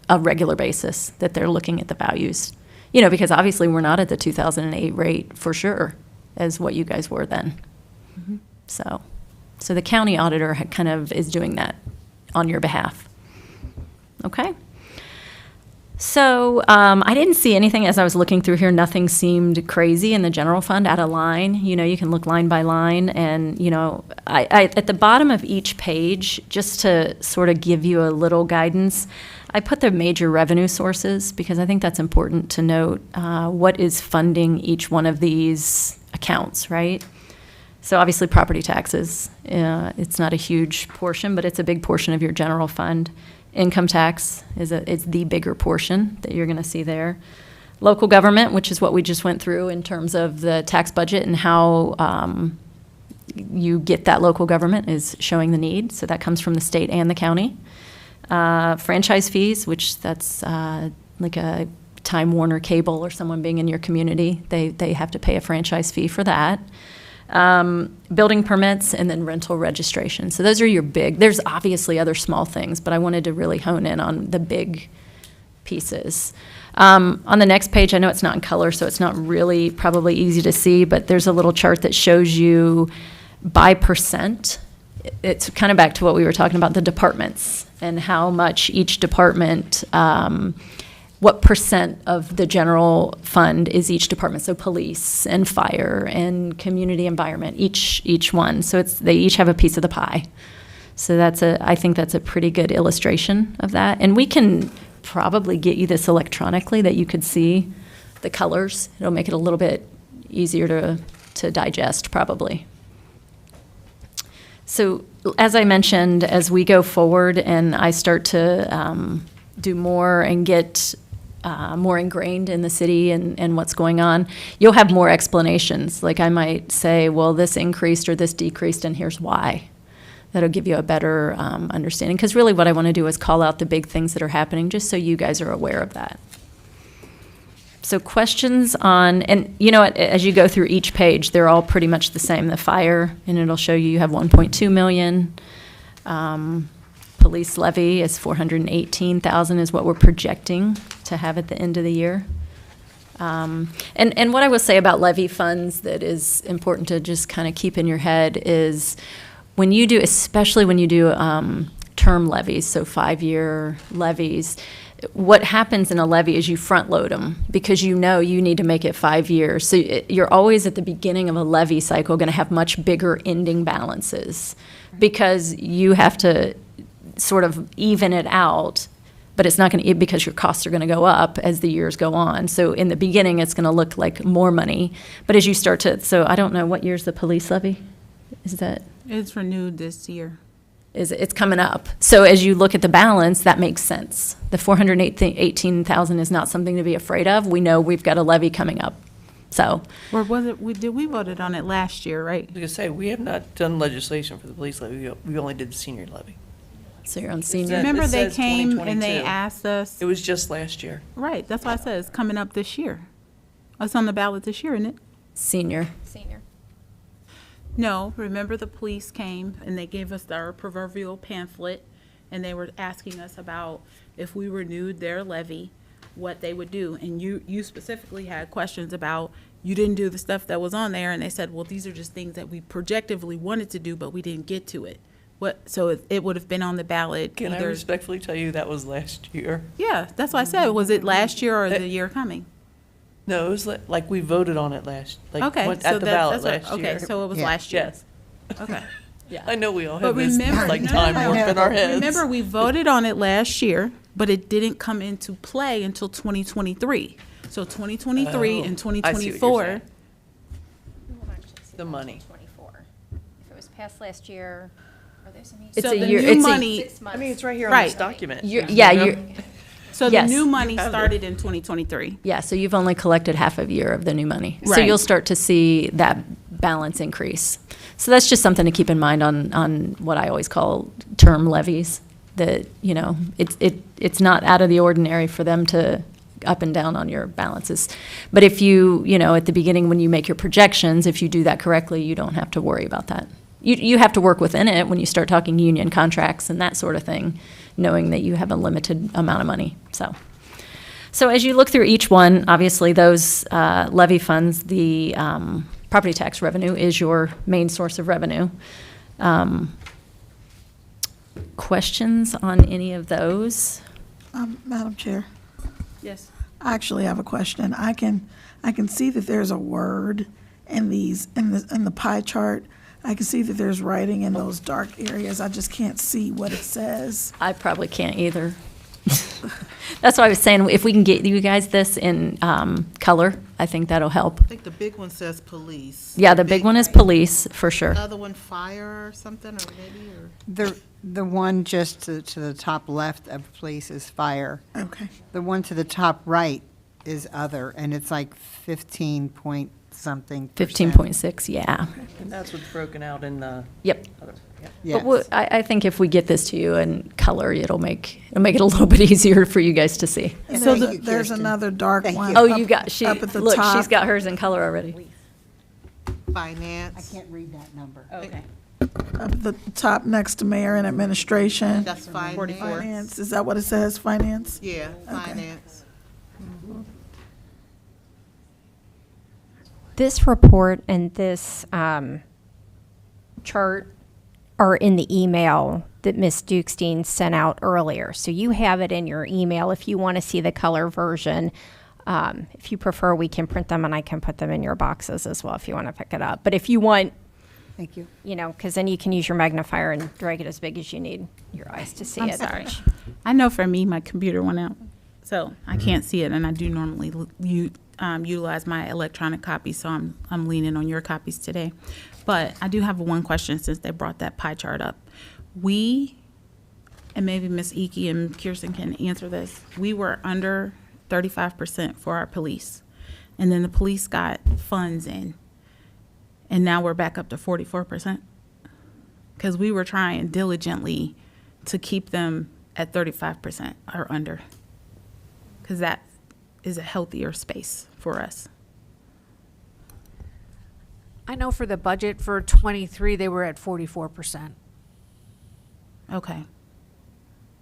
a regular basis, that they're looking at the values. Because obviously we're not at the 2008 rate for sure as what you guys were then. So the county auditor kind of is doing that on your behalf. Okay? So I didn't see anything as I was looking through here. Nothing seemed crazy in the general fund out of line. You can look line by line. And, I at the bottom of each page, just to sort of give you a little guidance, I put the major revenue sources because I think that's important to note what is funding each one of these accounts, right? So obviously property taxes, it's not a huge portion, but it's a big portion of your general fund. Income tax is the bigger portion that you're going to see there. Local government, which is what we just went through in terms of the tax budget and how you get that local government, is showing the need. So that comes from the state and the county. Franchise fees, which that's like a Time Warner Cable or someone being in your community. They have to pay a franchise fee for that. Building permits, and then rental registration. So those are your big, there's obviously other small things, but I wanted to really hone in on the big pieces. On the next page, I know it's not in color, so it's not really probably easy to see, but there's a little chart that shows you by percent. It's kind of back to what we were talking about, the departments, and how much each department, what percent of the general fund is each department. So police and fire and community environment, each one. So they each have a piece of the pie. So I think that's a pretty good illustration of that. And we can probably get you this electronically that you could see the colors. It'll make it a little bit easier to digest probably. So as I mentioned, as we go forward and I start to do more and get more ingrained in the city and what's going on, you'll have more explanations. Like I might say, well, this increased or this decreased, and here's why. That'll give you a better understanding. Because really what I want to do is call out the big things that are happening, just so you guys are aware of that. So questions on, and as you go through each page, they're all pretty much the same. The fire, and it'll show you have 1.2 million. Police levy is 418,000 is what we're projecting to have at the end of the year. And what I will say about levy funds that is important to just kind of keep in your head is especially when you do term levies, so 5-year levies, what happens in a levy is you front load them because you need to make it 5 years. So you're always at the beginning of a levy cycle going to have much bigger ending balances because you have to sort of even it out, but it's not going to, because your costs are going to go up as the years go on. So in the beginning, it's going to look like more money. But as you start so I don't know, what year's the police levy? Is that? It's renewed this year. It's coming up. So as you look at the balance, that makes sense. The 418,000 is not something to be afraid of. We know we've got a levy coming up. So. Or was it, we voted on it last year, right? I was going to say, we have not done legislation for the police levy. We only did the senior levy. So you're on senior. Remember it they says came and they 2022. asked us, It was just last year. right, that's why I said it's coming up this year. It's on the ballot this year, isn't it? Senior. No, remember the police came and they gave us our proverbial pamphlet and they were asking us about if we renewed their levy, what they would do. And you specifically had questions about, you didn't do the stuff that was on there, and they said, well, these are just things that we projectively wanted to do, but we didn't get to it. So it would have been on the ballot. Can I respectfully tell you that was last year? Yeah, that's why I said, was it last year or the year coming? No, it was like we voted on it Okay, went so at the ballot that's last year. okay, so it was Yeah. last year. Yes. Okay. I know we all But have this remember, like no, time no, warp in our heads. Remember, we voted on it last year, but it didn't come into play until 2023. So 2023 Oh, and I see what 2024. you're saying. The money. 24. If it was passed last year, It's So a the year. new It's a- money, I mean, it's right here on this Right. document. Yeah, you're, so the Yes. new money started in 2023. yeah, so you've only collected half a year of the new money. So Right. you'll start to see that balance increase. So that's just something to keep in mind on what I always call term levies, that, you know, it's not out of the ordinary for them to up and down on your balances. But if you know, at the beginning when you make your projections, if you do that correctly, you don't have to worry about that. You have to work within it when you start talking union contracts and that sort of thing, knowing that you have a limited amount of money, So as you look through each one, obviously those levy funds, the property tax revenue is your main source of revenue. Questions on any of those? Madam Chair, Yes. I actually have a question. I can see that there's a word in the pie chart. I can see that there's writing in those dark areas. I just can't see what it says. I probably can't either. That's why I was saying, if we can get you guys this in color, I think that'll help. I think the big one says police. Yeah, the big one is police, for sure. Other one fire or something, or maybe, or? The one just to the top left of police is fire. Okay. The one to the top right is other, and it's like 15 point something. 15.6, yeah. And that's what's broken out in the Yep. other. Yeah. Yes. But I think if we get this to you in color, it'll make it a little bit easier for you guys to see. And So there's, the- there's Kirsten. another dark Thank one. you. Oh, up- you got, up at the look, top. she's got hers in color already. Finance. I can't read that number. Okay. Up at the top next to mayor and administration. That's finance. 44. Finance, is that what it says, finance? Yeah, finance. This report and this chart are in the email that Ms. Dukestein sent out earlier. So you have it in your email if you want to see the color version. If you prefer, we can print them and I can put them in your boxes as well if you want to pick it up. But if you want, Thank you. you know, because then you can use your magnifier and drag it as big as you need your eyes to see I'm it. sorry. I know for me, my computer went out, so I can't see it, and I do normally utilize my electronic copy, so I'm leaning on your copies today. But I do have one question since they brought that pie chart up. We, and maybe Ms. Iki and Kirsten can answer this, we were under 35% for our police, and then the police got funds in, and now we're back up to 44%. Because we were trying diligently to keep them at 35% or under, because that is a healthier space for us. I know for the budget for 23, they were at 44%. Okay.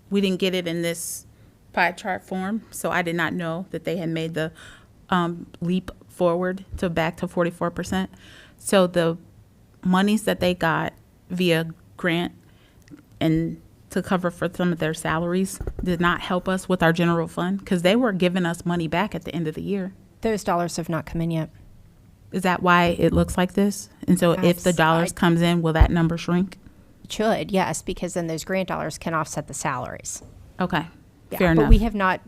We didn't get it in this pie chart form, so I did not know that they had made the leap forward to back to 44%. So the monies that they got via grant and to cover for some of their salaries did not help us with our general fund, because they were giving us money back at the end of the year. Those dollars have not come in yet. Is that why it looks like this? And so if the Yes, dollars comes in, will that number shrink? It should, yes, because then those grant dollars can offset the salaries. Okay, Yeah, fair but enough. we have not,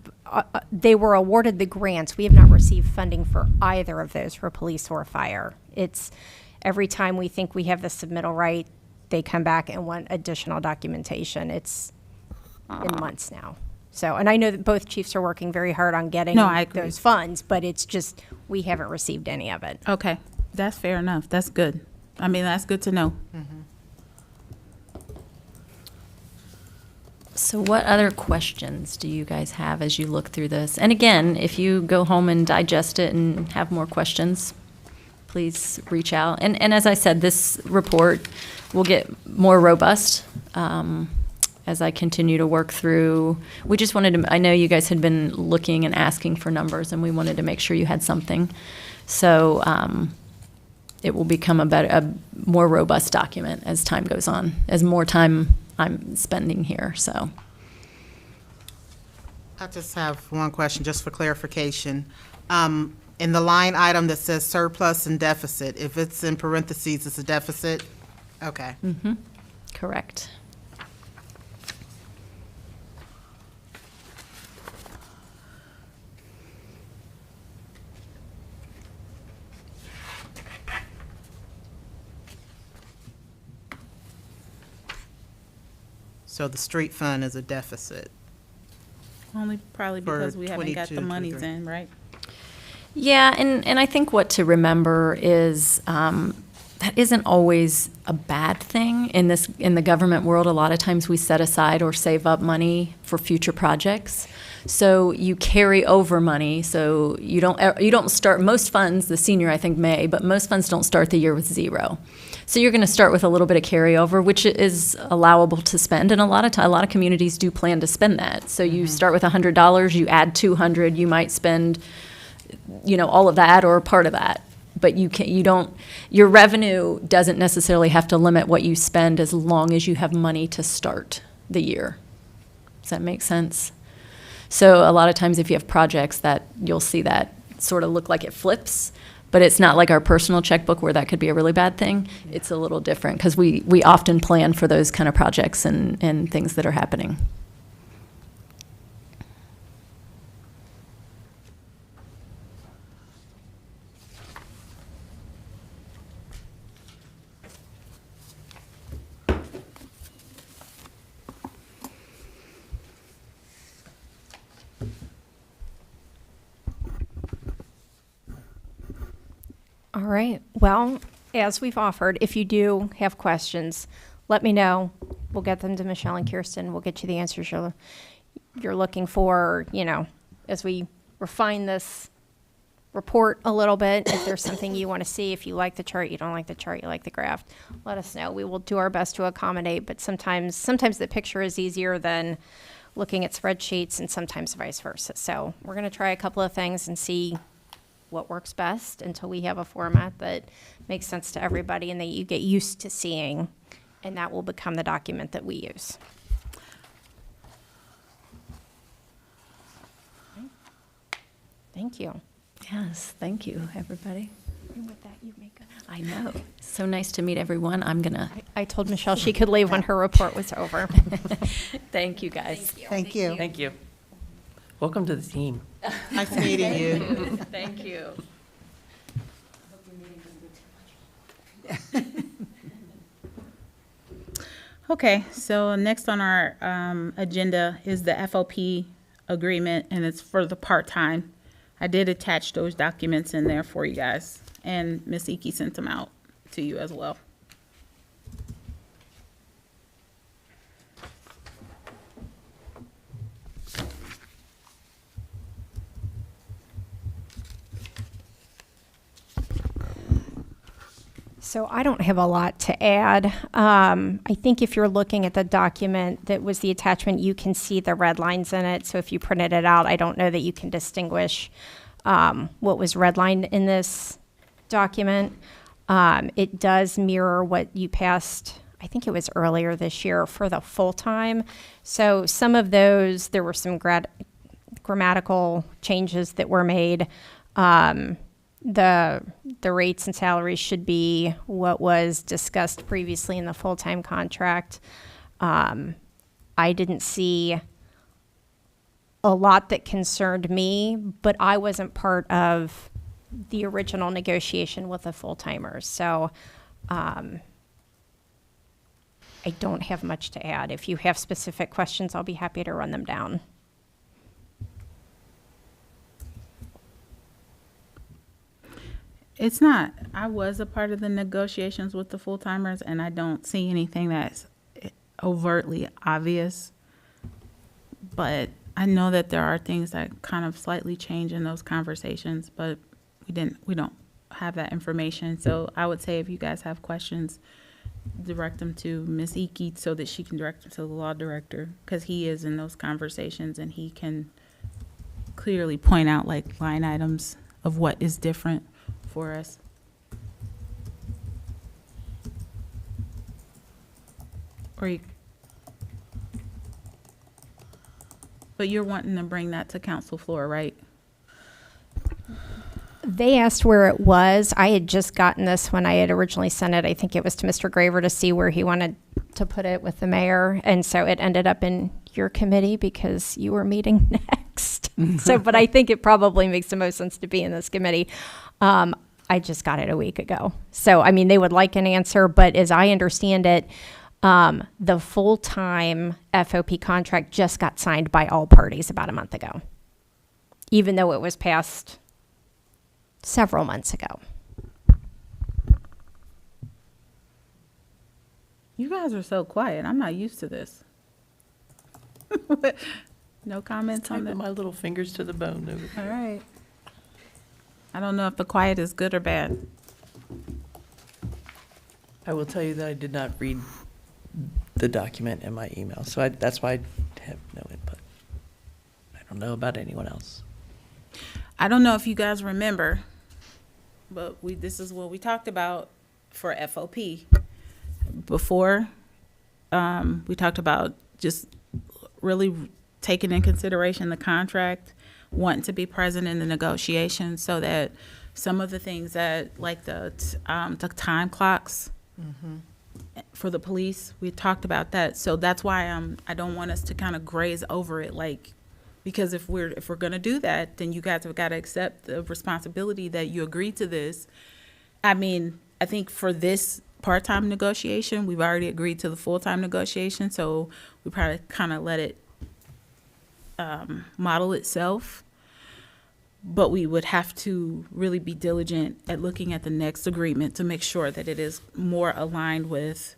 they were awarded the grants. We have not received funding for either of those, for police or fire. It's, every time we think we have the submittal right, they come back and want additional documentation. It's been months now. So, and I know that both chiefs are working very hard on getting No, I agree. those funds, but it's just, we haven't received any of it. Okay, that's fair enough. That's good. I mean, that's good to know. So what other questions do you guys have as you look through this? And again, if you go home and digest it and have more questions, please reach out. And as I said, this report will get more robust as I continue to work through. We just wanted to, I know you guys had been looking and asking for numbers, and we wanted to make sure you had something. So it will become a more robust document as time goes on, as more time I'm spending here, so. I just have one question, just for clarification. In the line item that says surplus and deficit, if it's in parentheses, it's a deficit? Okay. Correct. So the street fund is a deficit. Only probably For because we haven't got the 22, monies 23. in, right? Yeah, and I think what to remember is that isn't always a bad thing in the government world. A lot of times we set aside or save up money for future projects. So you carry over money. So you don't start, most funds, the senior I think may, but most funds don't start the year with zero. So you're going to start with a little bit of carryover, which is allowable to spend, and a lot of communities do plan to spend that. So you start with $100, you add 200, you might spend, all of that or part of that. But your revenue doesn't necessarily have to limit what you spend as long as you have money to start the year. Does that make sense? So a lot of times if you have projects that you'll see that sort of look like it flips, but it's not like our personal checkbook where that could be a really bad thing. It's a little different because we often plan for those kind of projects and things that are happening. All right. Well, as we've offered, if you do have questions, let me know. We'll get them to Michelle and Kirsten. We'll get you the answers you're looking for, as we refine this report a little bit. If there's something you want to see, if you like the chart, you don't like the chart, you like the graph, let us know. We will do our best to accommodate, but sometimes the picture is easier than looking at spreadsheets, and sometimes vice versa. So we're going to try a couple of things and see what works best until we have a format that makes sense to everybody and that you get used to seeing, and that will become the document that we use. Okay. Thank you. Yes, thank you, everybody. And with that, you make I know. So nice to meet everyone. I told Michelle she could leave when her report was over. Thank you, guys. Thank you. Thank you. Welcome to the team. Nice meeting you. Thank you. Okay, so next on our agenda is the FOP agreement, and it's for the part-time. I did attach those documents in there for you guys, and Ms. Iki sent them out to you as well. So I don't have a lot to add. I think if you're looking at the document that was the attachment, you can see the red lines in it. So if you printed it out, I don't know that you can distinguish what was redlined in this document. It does mirror what you passed, I think it was earlier this year, for the full-time. So some of those, there were some grammatical changes that were made. The rates and salaries should be what was discussed previously in the full-time contract. I didn't see a lot that concerned me, but I wasn't part of the original negotiation with the full-timers. So I don't have much to add. If you have specific questions, I'll be happy to run them down. It's not. I was a part of the negotiations with the full-timers, and I don't see anything that's overtly obvious. But I know that there are things that kind of slightly change in those conversations, but we don't have that information. So I would say if you guys have questions, direct them to Ms. Iki so that she can direct them to the law director, because he is in those conversations and he can clearly point out like line items of what is different for us. But you're wanting to bring that to council floor, right? They asked where it was. I had just gotten this when I had originally sent it. I think it was to Mr. Graver to see where he wanted to put it with the mayor. And so it ended up in your committee because you were meeting next. But I think it probably makes the most sense to be in this committee. I just got it a week ago. So, I mean, they would like an answer, but as I understand it, The full-time FOP contract just got signed by all parties about a month ago, even though it was passed several months ago. You guys are so quiet. I'm not used to this. No comments on Typing that? my little fingers to the bone over All here. right. I don't know if the quiet is good or bad. I will tell you that I did not read the document in my email, so that's why I have no input. I don't know about anyone else. I don't know if you guys remember, but this is what we talked about for FOP. Before, we talked about just really taking in consideration the contract, wanting to be present in the negotiations so that some of the things that, like the time clocks for the police, we talked about that. So that's why I don't want us to kind of graze over it, like, because if we're gonna do that, then you guys have got to accept the responsibility that you agreed to this. I mean, I think for this part-time negotiation, we've already agreed to the full-time negotiation, so we probably kind of let it model itself. But we would have to really be diligent at looking at the next agreement to make sure that it is more aligned with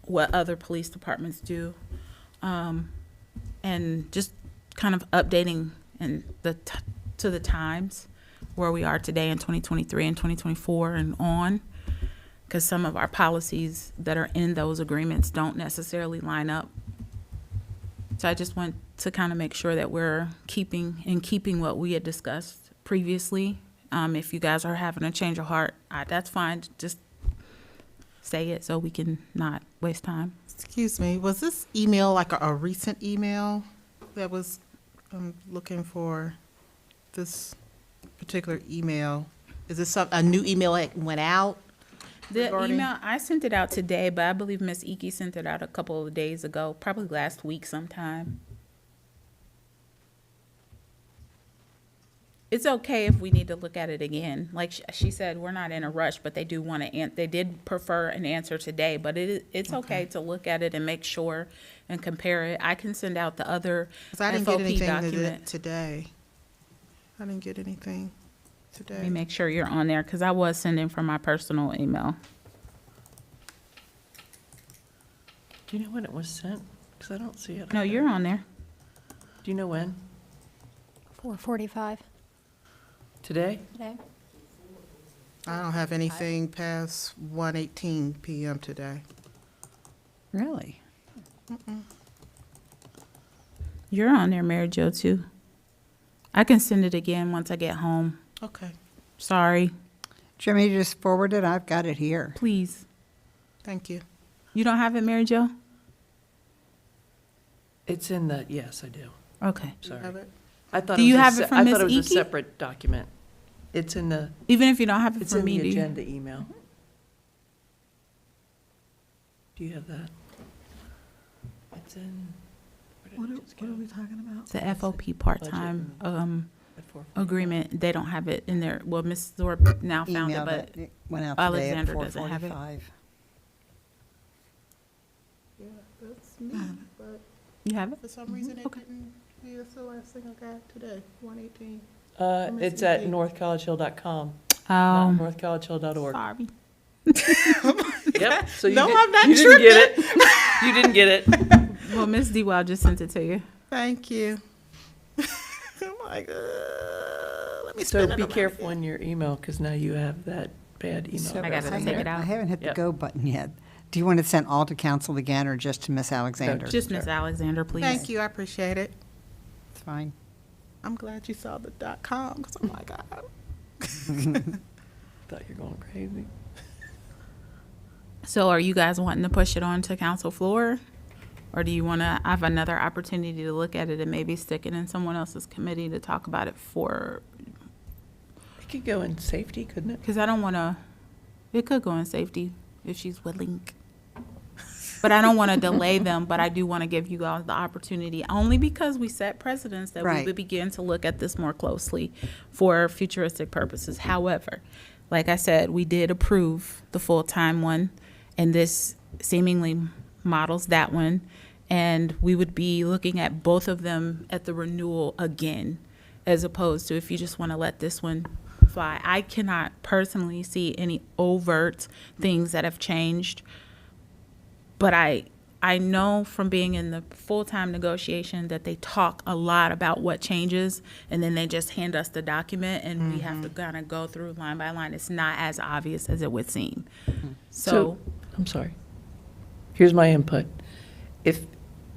what other police departments do. And just kind of updating to the times where we are today in 2023 and 2024 and on, because some of our policies that are in those agreements don't necessarily line up. So I just want to kind of make sure that we're keeping what we had discussed previously. If you guys are having a change of heart, that's fine. Just say it so we can not waste time. Excuse me, was this email like a recent email that was, I'm looking for this particular email? Is this a new email that went out? The regarding- email, I sent it out today, but I believe Miss Iki sent it out a couple of days ago, probably last week sometime. It's okay if we need to look at it again. Like she said, we're not in a rush, but they do want to, they did prefer an answer today, but it's okay to look at it and make sure and compare it. I can send out the other 'Cause I didn't get FOP anything document. today. I didn't get anything today. Let me make sure you're on there, because I was sending from my personal email. Do you know when it was sent? Because I don't see it. No, you're on there. Do you know when? 4:45 Today? today. I don't have anything past 1:18 PM today. Really? You're on there, Mary Jo, too. I can send it again once I get home. Okay, Sorry. Do you want me to just forward it? I've got it here. Please. thank you. You don't have it, Mary Jo? It's in the, yes, I do. Okay. Sorry. Have it? I thought Do it was you a have se- it from I Ms. thought it was a Iki? separate document. It's in the, Even if you don't have it it's for in me, the do you? agenda email. Do you have that? It's in. where did it just go? What are we talking about? The FOP part-time At 4:45. agreement, they don't have it in there. Well, Ms. Thorpe now found it, Email but that went out today at Alexander doesn't have it. 4:45. Yeah, that's me, but you have it? for some reason it didn't, it's the last thing I got today, 1:18. It's at northcollegehill.com, Oh, not northcollegehill.org. sorry. Yep, so you No, did- I'm not you didn't get it. You didn't get it. Well, Ms. Dewell just sent it to you. Thank you. I'm like, let me So spin it be around careful again. in your email, because now you have that bad email. So I gotta address in take there. it out. I haven't hit the Yep. go button yet. Do you want it sent all to council again or just to Miss Alexander? Just Ms. Alexander, please. Thank you, I appreciate it. It's fine. I'm glad you saw the .com, because I'm like, Thought you're going crazy. So are you guys wanting to push it on to council floor? Or do you want to have another opportunity to look at it and maybe stick it in someone else's committee to talk about it for, It could go in safety, couldn't it? because I don't want to, it could go in safety if she's willing. But I don't want to delay them, but I do want to give you guys the opportunity, only because we set precedents that we Right. would begin to look at this more closely for futuristic purposes. However, like I said, we did approve the full-time one, and this seemingly models that one, and we would be looking at both of them at the renewal again, as opposed to if you just want to let this one fly. I cannot personally see any overt things that have changed, but I know from being in the full-time negotiation that they talk a lot about what changes, and then they just hand us the document, and we have to kind of go through line by line. It's not as obvious as it would seem. So I'm sorry. Here's my input. If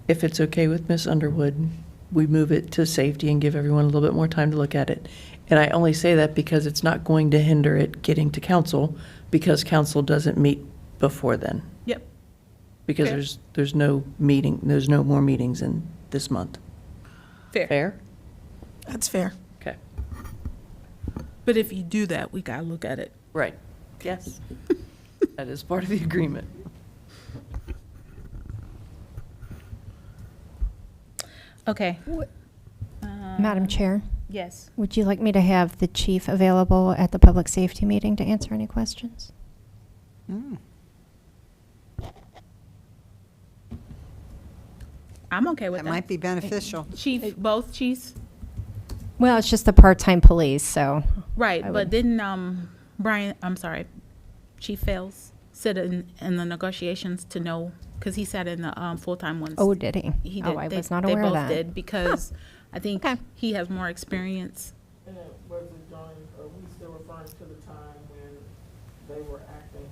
it's okay with Ms. Underwood, we move it to safety and give everyone a little bit more time to look at it. And I only say that because it's not going to hinder it getting to council, because council doesn't meet before then. Yep. Because Fair. there's no meeting, there's no more meetings in this month. Fair. Fair? That's fair. Okay. But if you do that, we got to look at it. Right. Yes. That is part of the agreement. Okay. Madam Chair, Yes. would you like me to have the chief available at the public safety meeting to answer any questions? I'm okay with That that. might be beneficial. Chief, both chiefs? Well, it's just the part-time police, so. Right, I but would- didn't Brian, I'm sorry, Chief Fails sit in the negotiations to know, because he sat in the full-time ones. Oh, did he? He Oh, did. I They- was not aware of They that. both did, because I think Okay. he has more experience. And it was it during, are we still referring to the time when they were acting?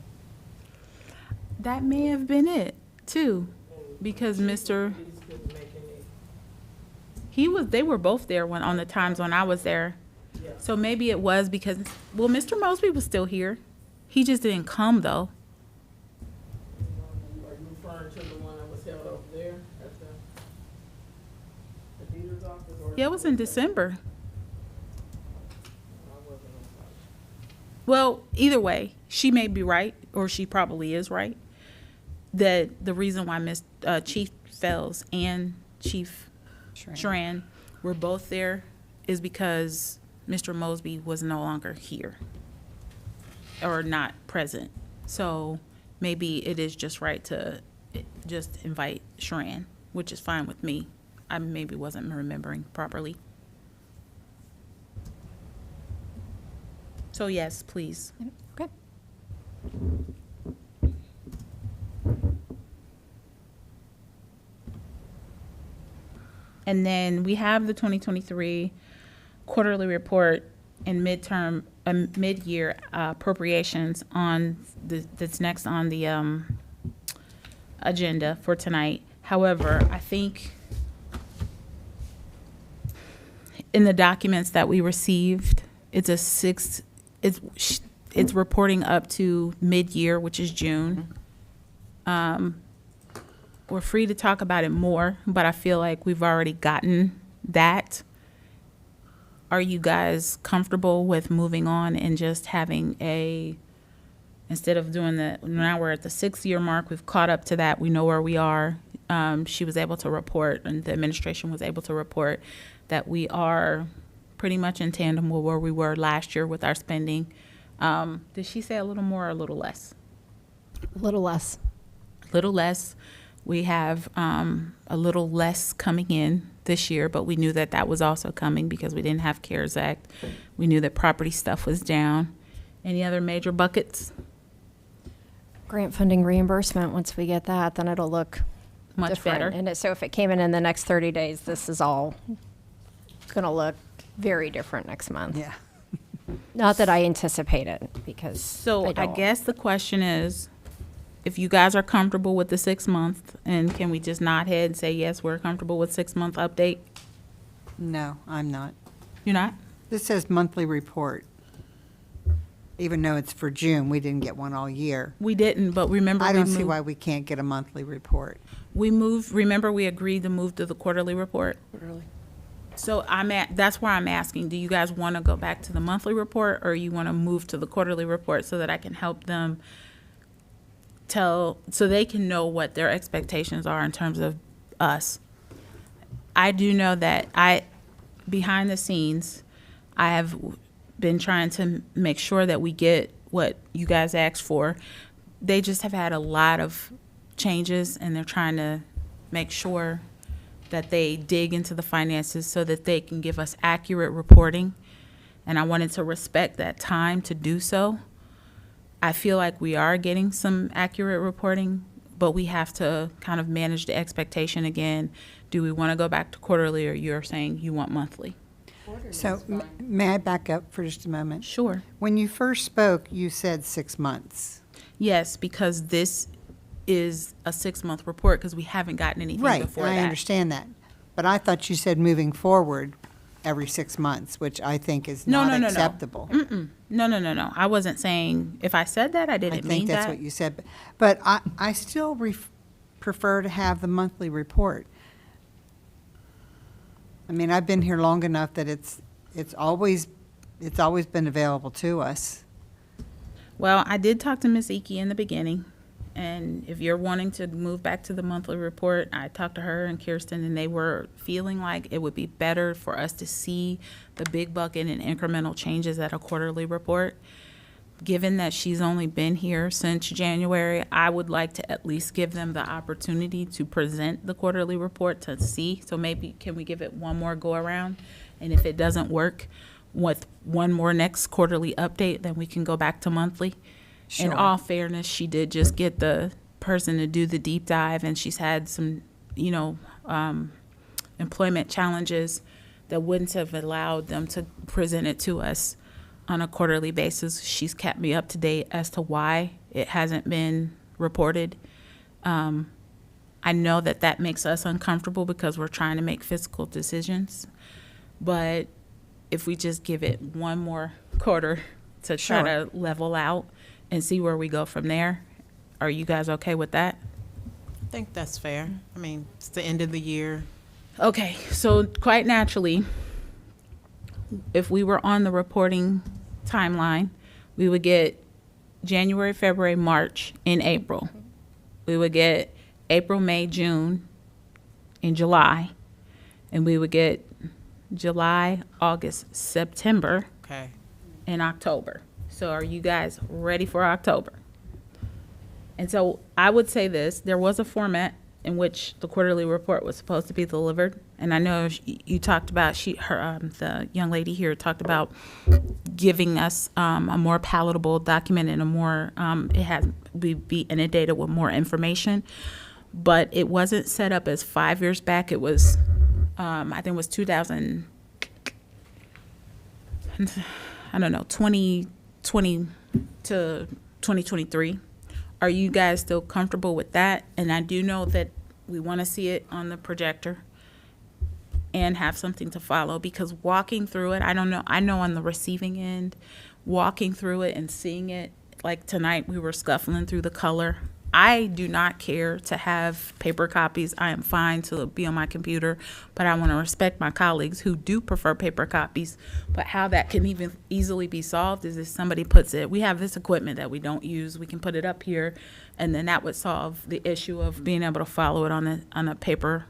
That may have been it, too, And because Chief Mr. Dees couldn't make any, They were both there on the times when I was there. yeah. So maybe it was because, well, Mr. Mosby was still here. He just didn't come, though. Are you referring to the one that was held over there at the dealer's office? Or Yeah, it was in December. I wasn't on site. Well, either way, she may be right, or she probably is right, that the reason why Chief Fells and Chief Schran were both there is because Mr. Mosby was no longer here or not present. So maybe it is just right to just invite Schran, which is fine with me. I maybe wasn't remembering properly. So yes, please. Okay. And then we have the 2023 quarterly report and mid-year appropriations that's next on the agenda for tonight. However, I think in the documents that we received, it's reporting up to mid-year, which is June. We're free to talk about it more, but I feel like we've already gotten that. Are you guys comfortable with moving on and just having instead of doing now we're at the 6-year mark, we've caught up to that, we know where we are. She was able to report, and the administration was able to report that we are pretty much in tandem with where we were last year with our spending. Did she say a little more or a little less? A little less. Little less. We have a little less coming in this year, but we knew that was also coming because we didn't have CARES Act. We knew that property stuff was down. Any other major buckets? Grant funding reimbursement, once we get that, then it'll look Much different. better. And so if it came in the next 30 days, this is all going to look very different next month. Yeah. Not that I anticipate it, because So I don't. guess the question is, if you guys are comfortable with the 6 month, and can we just nod head and say, yes, we're comfortable with 6 month update? No, I'm not. You're not? This says monthly report. Even though it's for June, we didn't get one all year. We didn't, but remember I we don't see moved- why we can't get a monthly report. remember we agreed to move to the quarterly report? So that's where I'm asking, do you guys want to go back to the monthly report, or you want to move to the quarterly report so that I can help them so they can know what their expectations are in terms of us? I do know that behind the scenes, I have been trying to make sure that we get what you guys asked for. They just have had a lot of changes, and they're trying to make sure that they dig into the finances so that they can give us accurate reporting. And I wanted to respect that time to do so. I feel like we are getting some accurate reporting, but we have to kind of manage the expectation again. Do we want to go back to quarterly, or you're saying you want monthly? So may I back up for just a moment? Sure. When you first spoke, you said 6 months. Yes, because this is a 6-month report because we haven't gotten anything Right, before I that. understand that. But I thought you said moving forward every 6 months, which I think is No, not no, no, no. acceptable. No. I wasn't saying, if I said that, I I didn't mean think that's that. what you said. But I still prefer to have the monthly report. I mean, I've been here long enough that it's always been available to us. Well, I did talk to Ms. Iki in the beginning, and if you're wanting to move back to the monthly report, I talked to her and Kirsten, and they were feeling like it would be better for us to see the big bucket and incremental changes at a quarterly report. Given that she's only been here since January, I would like to at least give them the opportunity to present the quarterly report to see. So maybe can we give it one more go around? And if it doesn't work with one more next quarterly update, then we can go back to monthly. In Sure. all fairness, she did just get the person to do the deep dive, and she's had some, employment challenges that wouldn't have allowed them to present it to us on a quarterly basis. She's kept me up to date as to why it hasn't been reported. I know that makes us uncomfortable because we're trying to make fiscal decisions. But if we just give it one more quarter to try to level out and see where we go from there, are you guys okay with that? I think that's fair. I mean, it's the end of the year. Okay, so quite naturally, if we were on the reporting timeline, we would get January, February, March in April. We would get April, May, June in July. And we would get July, August, September Okay. in October. So are you guys ready for October? And so I would say this, there was a format in which the quarterly report was supposed to be delivered. And I know you talked about, the young lady here talked about giving us a more palatable document and a more, we'd be inundated with more information. But it wasn't set up as 5 years back. It was, I think it was 2020 to 2023. Are you guys still comfortable with that? And I do know that we want to see it on the projector and have something to follow, because walking through it, I know on the receiving end, walking through it and seeing it, like tonight we were scuffling through the color. I do not care to have paper copies. I am fine to be on my computer, but I want to respect my colleagues who do prefer paper copies. But how that can even easily be solved is if somebody puts it, we have this equipment that we don't use, we can put it up here, and then that would solve the issue of being able to follow it on a paper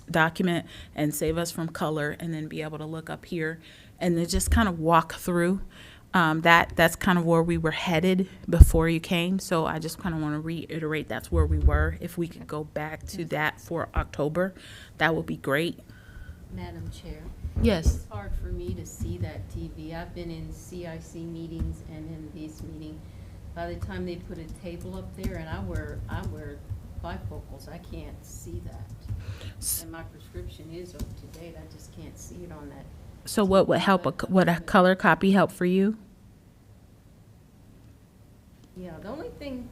document and save us from color, and then be able to look up here and then just kind of walk through. That's kind of where we were headed before you came. So I just kind of want to reiterate that's where we were. If we could go back to that for October, that would be great. Madam Chair, Yes. it's hard for me to see that TV. I've been in CIC meetings and in this meeting. By the time they put a table up there, and I wear bifocals, I can't see that. And my prescription is up to date, I just can't see it on that. So what would help, would a color copy help for you? Yeah, the only thing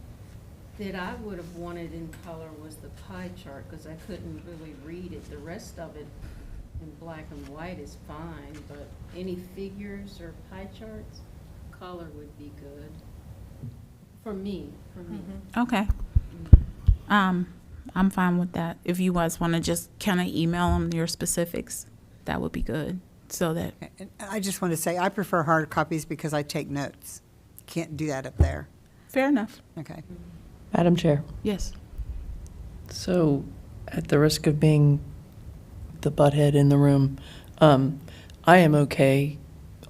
that I would have wanted in color was the pie chart, because I couldn't really read it. The rest of it in black and white is fine, but any figures or pie charts, color would be good. For me. Okay. I'm fine with that. If you guys want to just kind of email them your specifics, that would be good. So that, And I just want to say, I prefer hard copies because I take notes. Can't do that up there. fair enough. Okay. Madam Chair. Yes. So, at the risk of being the butthead in the room, I am okay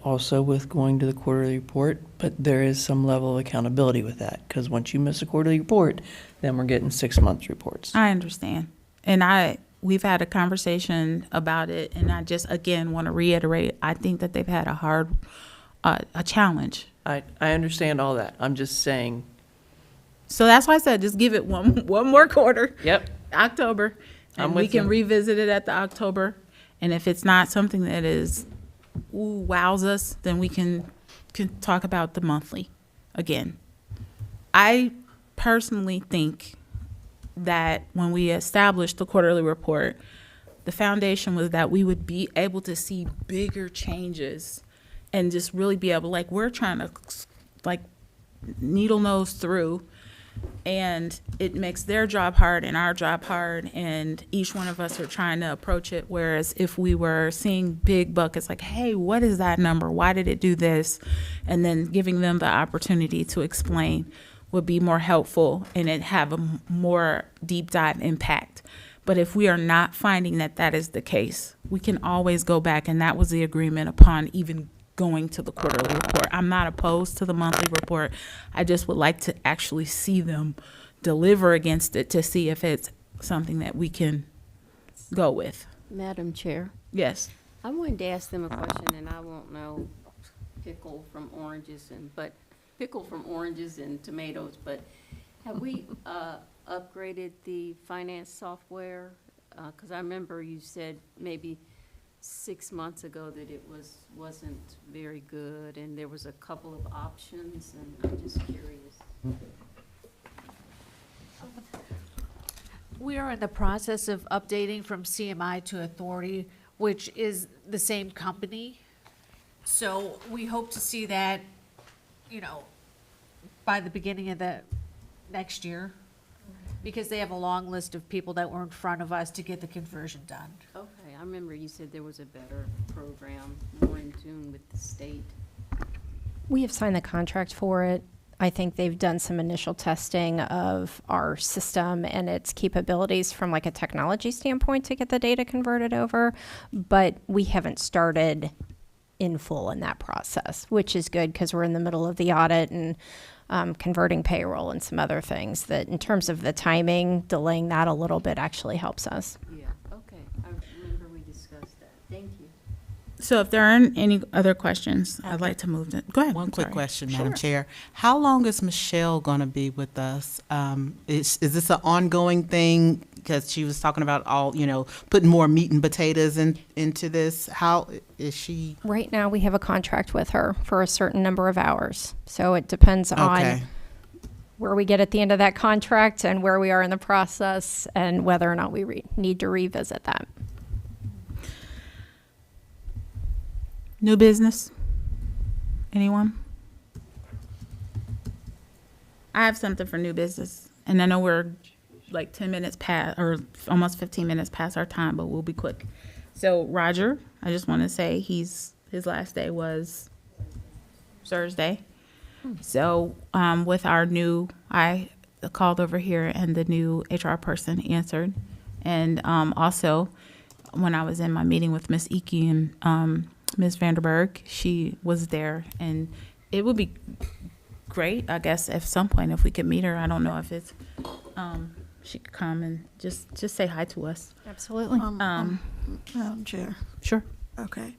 also with going to the quarterly report, but there is some level of accountability with that, because once you miss a quarterly report, then we're getting 6 months reports. I understand. And we've had a conversation about it, and I just, again, want to reiterate, I think that they've had a challenge. I understand all that. I'm just saying, So that's why I said, just give it one more quarter. yep, October, I'm and we with can you. revisit it at the October. And if it's not something that is, wows us, then we can talk about the monthly again. I personally think that when we established the quarterly report, the foundation was that we would be able to see bigger changes and just really be able, like, we're trying to, like, needle nose through, and it makes their job hard and our job hard, and each one of us are trying to approach it. Whereas if we were seeing big buckets, like, hey, what is that number? Why did it do this? And then giving them the opportunity to explain would be more helpful, and it have a more deep dive impact. But if we are not finding that that is the case, we can always go back, and that was the agreement upon even going to the quarterly report. I'm not opposed to the monthly report. I just would like to actually see them deliver against it to see if it's something that we can go with. Madam Chair, Yes. I wanted to ask them a question, and I won't know pickle from oranges and tomatoes, but have we upgraded the finance software? Because I remember you said maybe 6 months ago that it wasn't very good, and there was a couple of options, and I'm just curious. We are in the process of updating from CMI to Authority, which is the same company. So we hope to see that, by the beginning of the next year, because they have a long list of people that were in front of us to get the conversion done. Okay, I remember you said there was a better program, more in tune with the state. We have signed the contract for it. I think they've done some initial testing of our system and its capabilities from like a technology standpoint to get the data converted over, but we haven't started in full in that process, which is good because we're in the middle of the audit and converting payroll and some other things that in terms of the timing, delaying that a little bit actually helps us. Yeah, okay, I remember we discussed that. Thank you. So if there aren't any other questions, I'd like to move to, go ahead. One I'm quick sorry. question, Madam Chair. How long is Michelle going to be with us? Is this an ongoing thing? Because she was talking about putting more meat and potatoes into this. How is she? Right now, we have a contract with her for a certain number of hours. So it depends on Okay. where we get at the end of that contract and where we are in the process and whether or not we need to revisit that. New business? Anyone? I have something for new business, and I know we're like 10 minutes past, or almost 15 minutes past our time, but we'll be quick. So Roger, I just want to say his last day was Thursday. So with our new, I called over here and the new HR person answered. And also, when I was in my meeting with Miss Iki and Ms. Vanderberg, she was there, and it would be great, I guess, at some point if we could meet her. I don't know if it's, she could come and just say hi to us. Absolutely. Madam Chair, Sure. okay.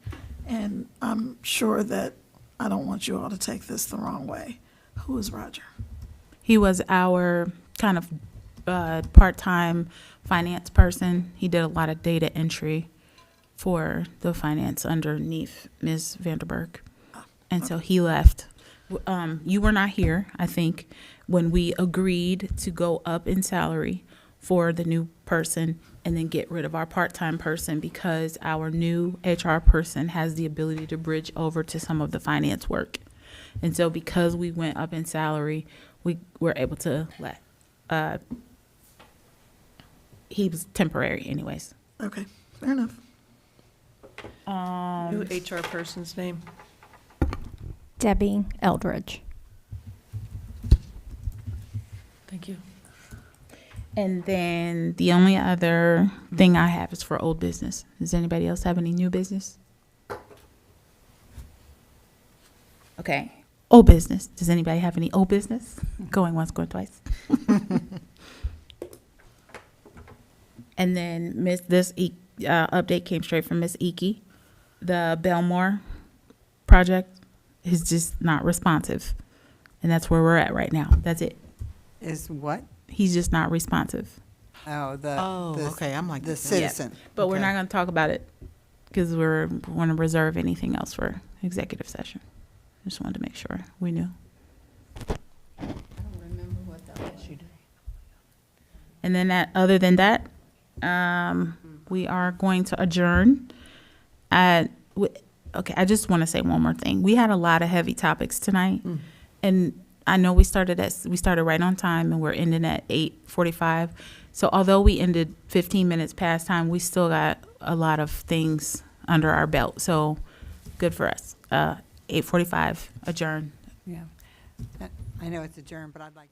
And I'm sure that I don't want you all to take this the wrong way. Who is Roger? He was our kind of part-time finance person. He did a lot of data entry for the finance underneath Ms. Vanderberg. And so he left. You were not here, I think, when we agreed to go up in salary for the new person and then get rid of our part-time person because our new HR person has the ability to bridge over to some of the finance work. And so because we went up in salary, we were able to let, he was temporary anyways. Okay, fair enough. New HR person's name? Debbie Eldridge. Thank you. And then the only other thing I have is for old business. Does anybody else have any new business? Okay. Old business. Does anybody have any old business? Going once, going twice. And then update came straight from Miss Iki. The Belmore project is just not responsive. And that's where we're at right now. That's it. Is what? He's just not responsive. Oh, okay, I'm like, the yeah. citizen. But we're Okay. not going to talk about it because we're want to reserve anything else for executive session. Just wanted to make sure we knew. And then other than that, we are going to adjourn. Okay, I just want to say one more thing. We had a lot of heavy topics tonight, and I know we started right on time, and we're ending at 8:45. So although we ended 15 minutes past time, we still got a lot of things under our belt. So good for us. 8:45, adjourn. Yeah. I know it's adjourned, but I'd like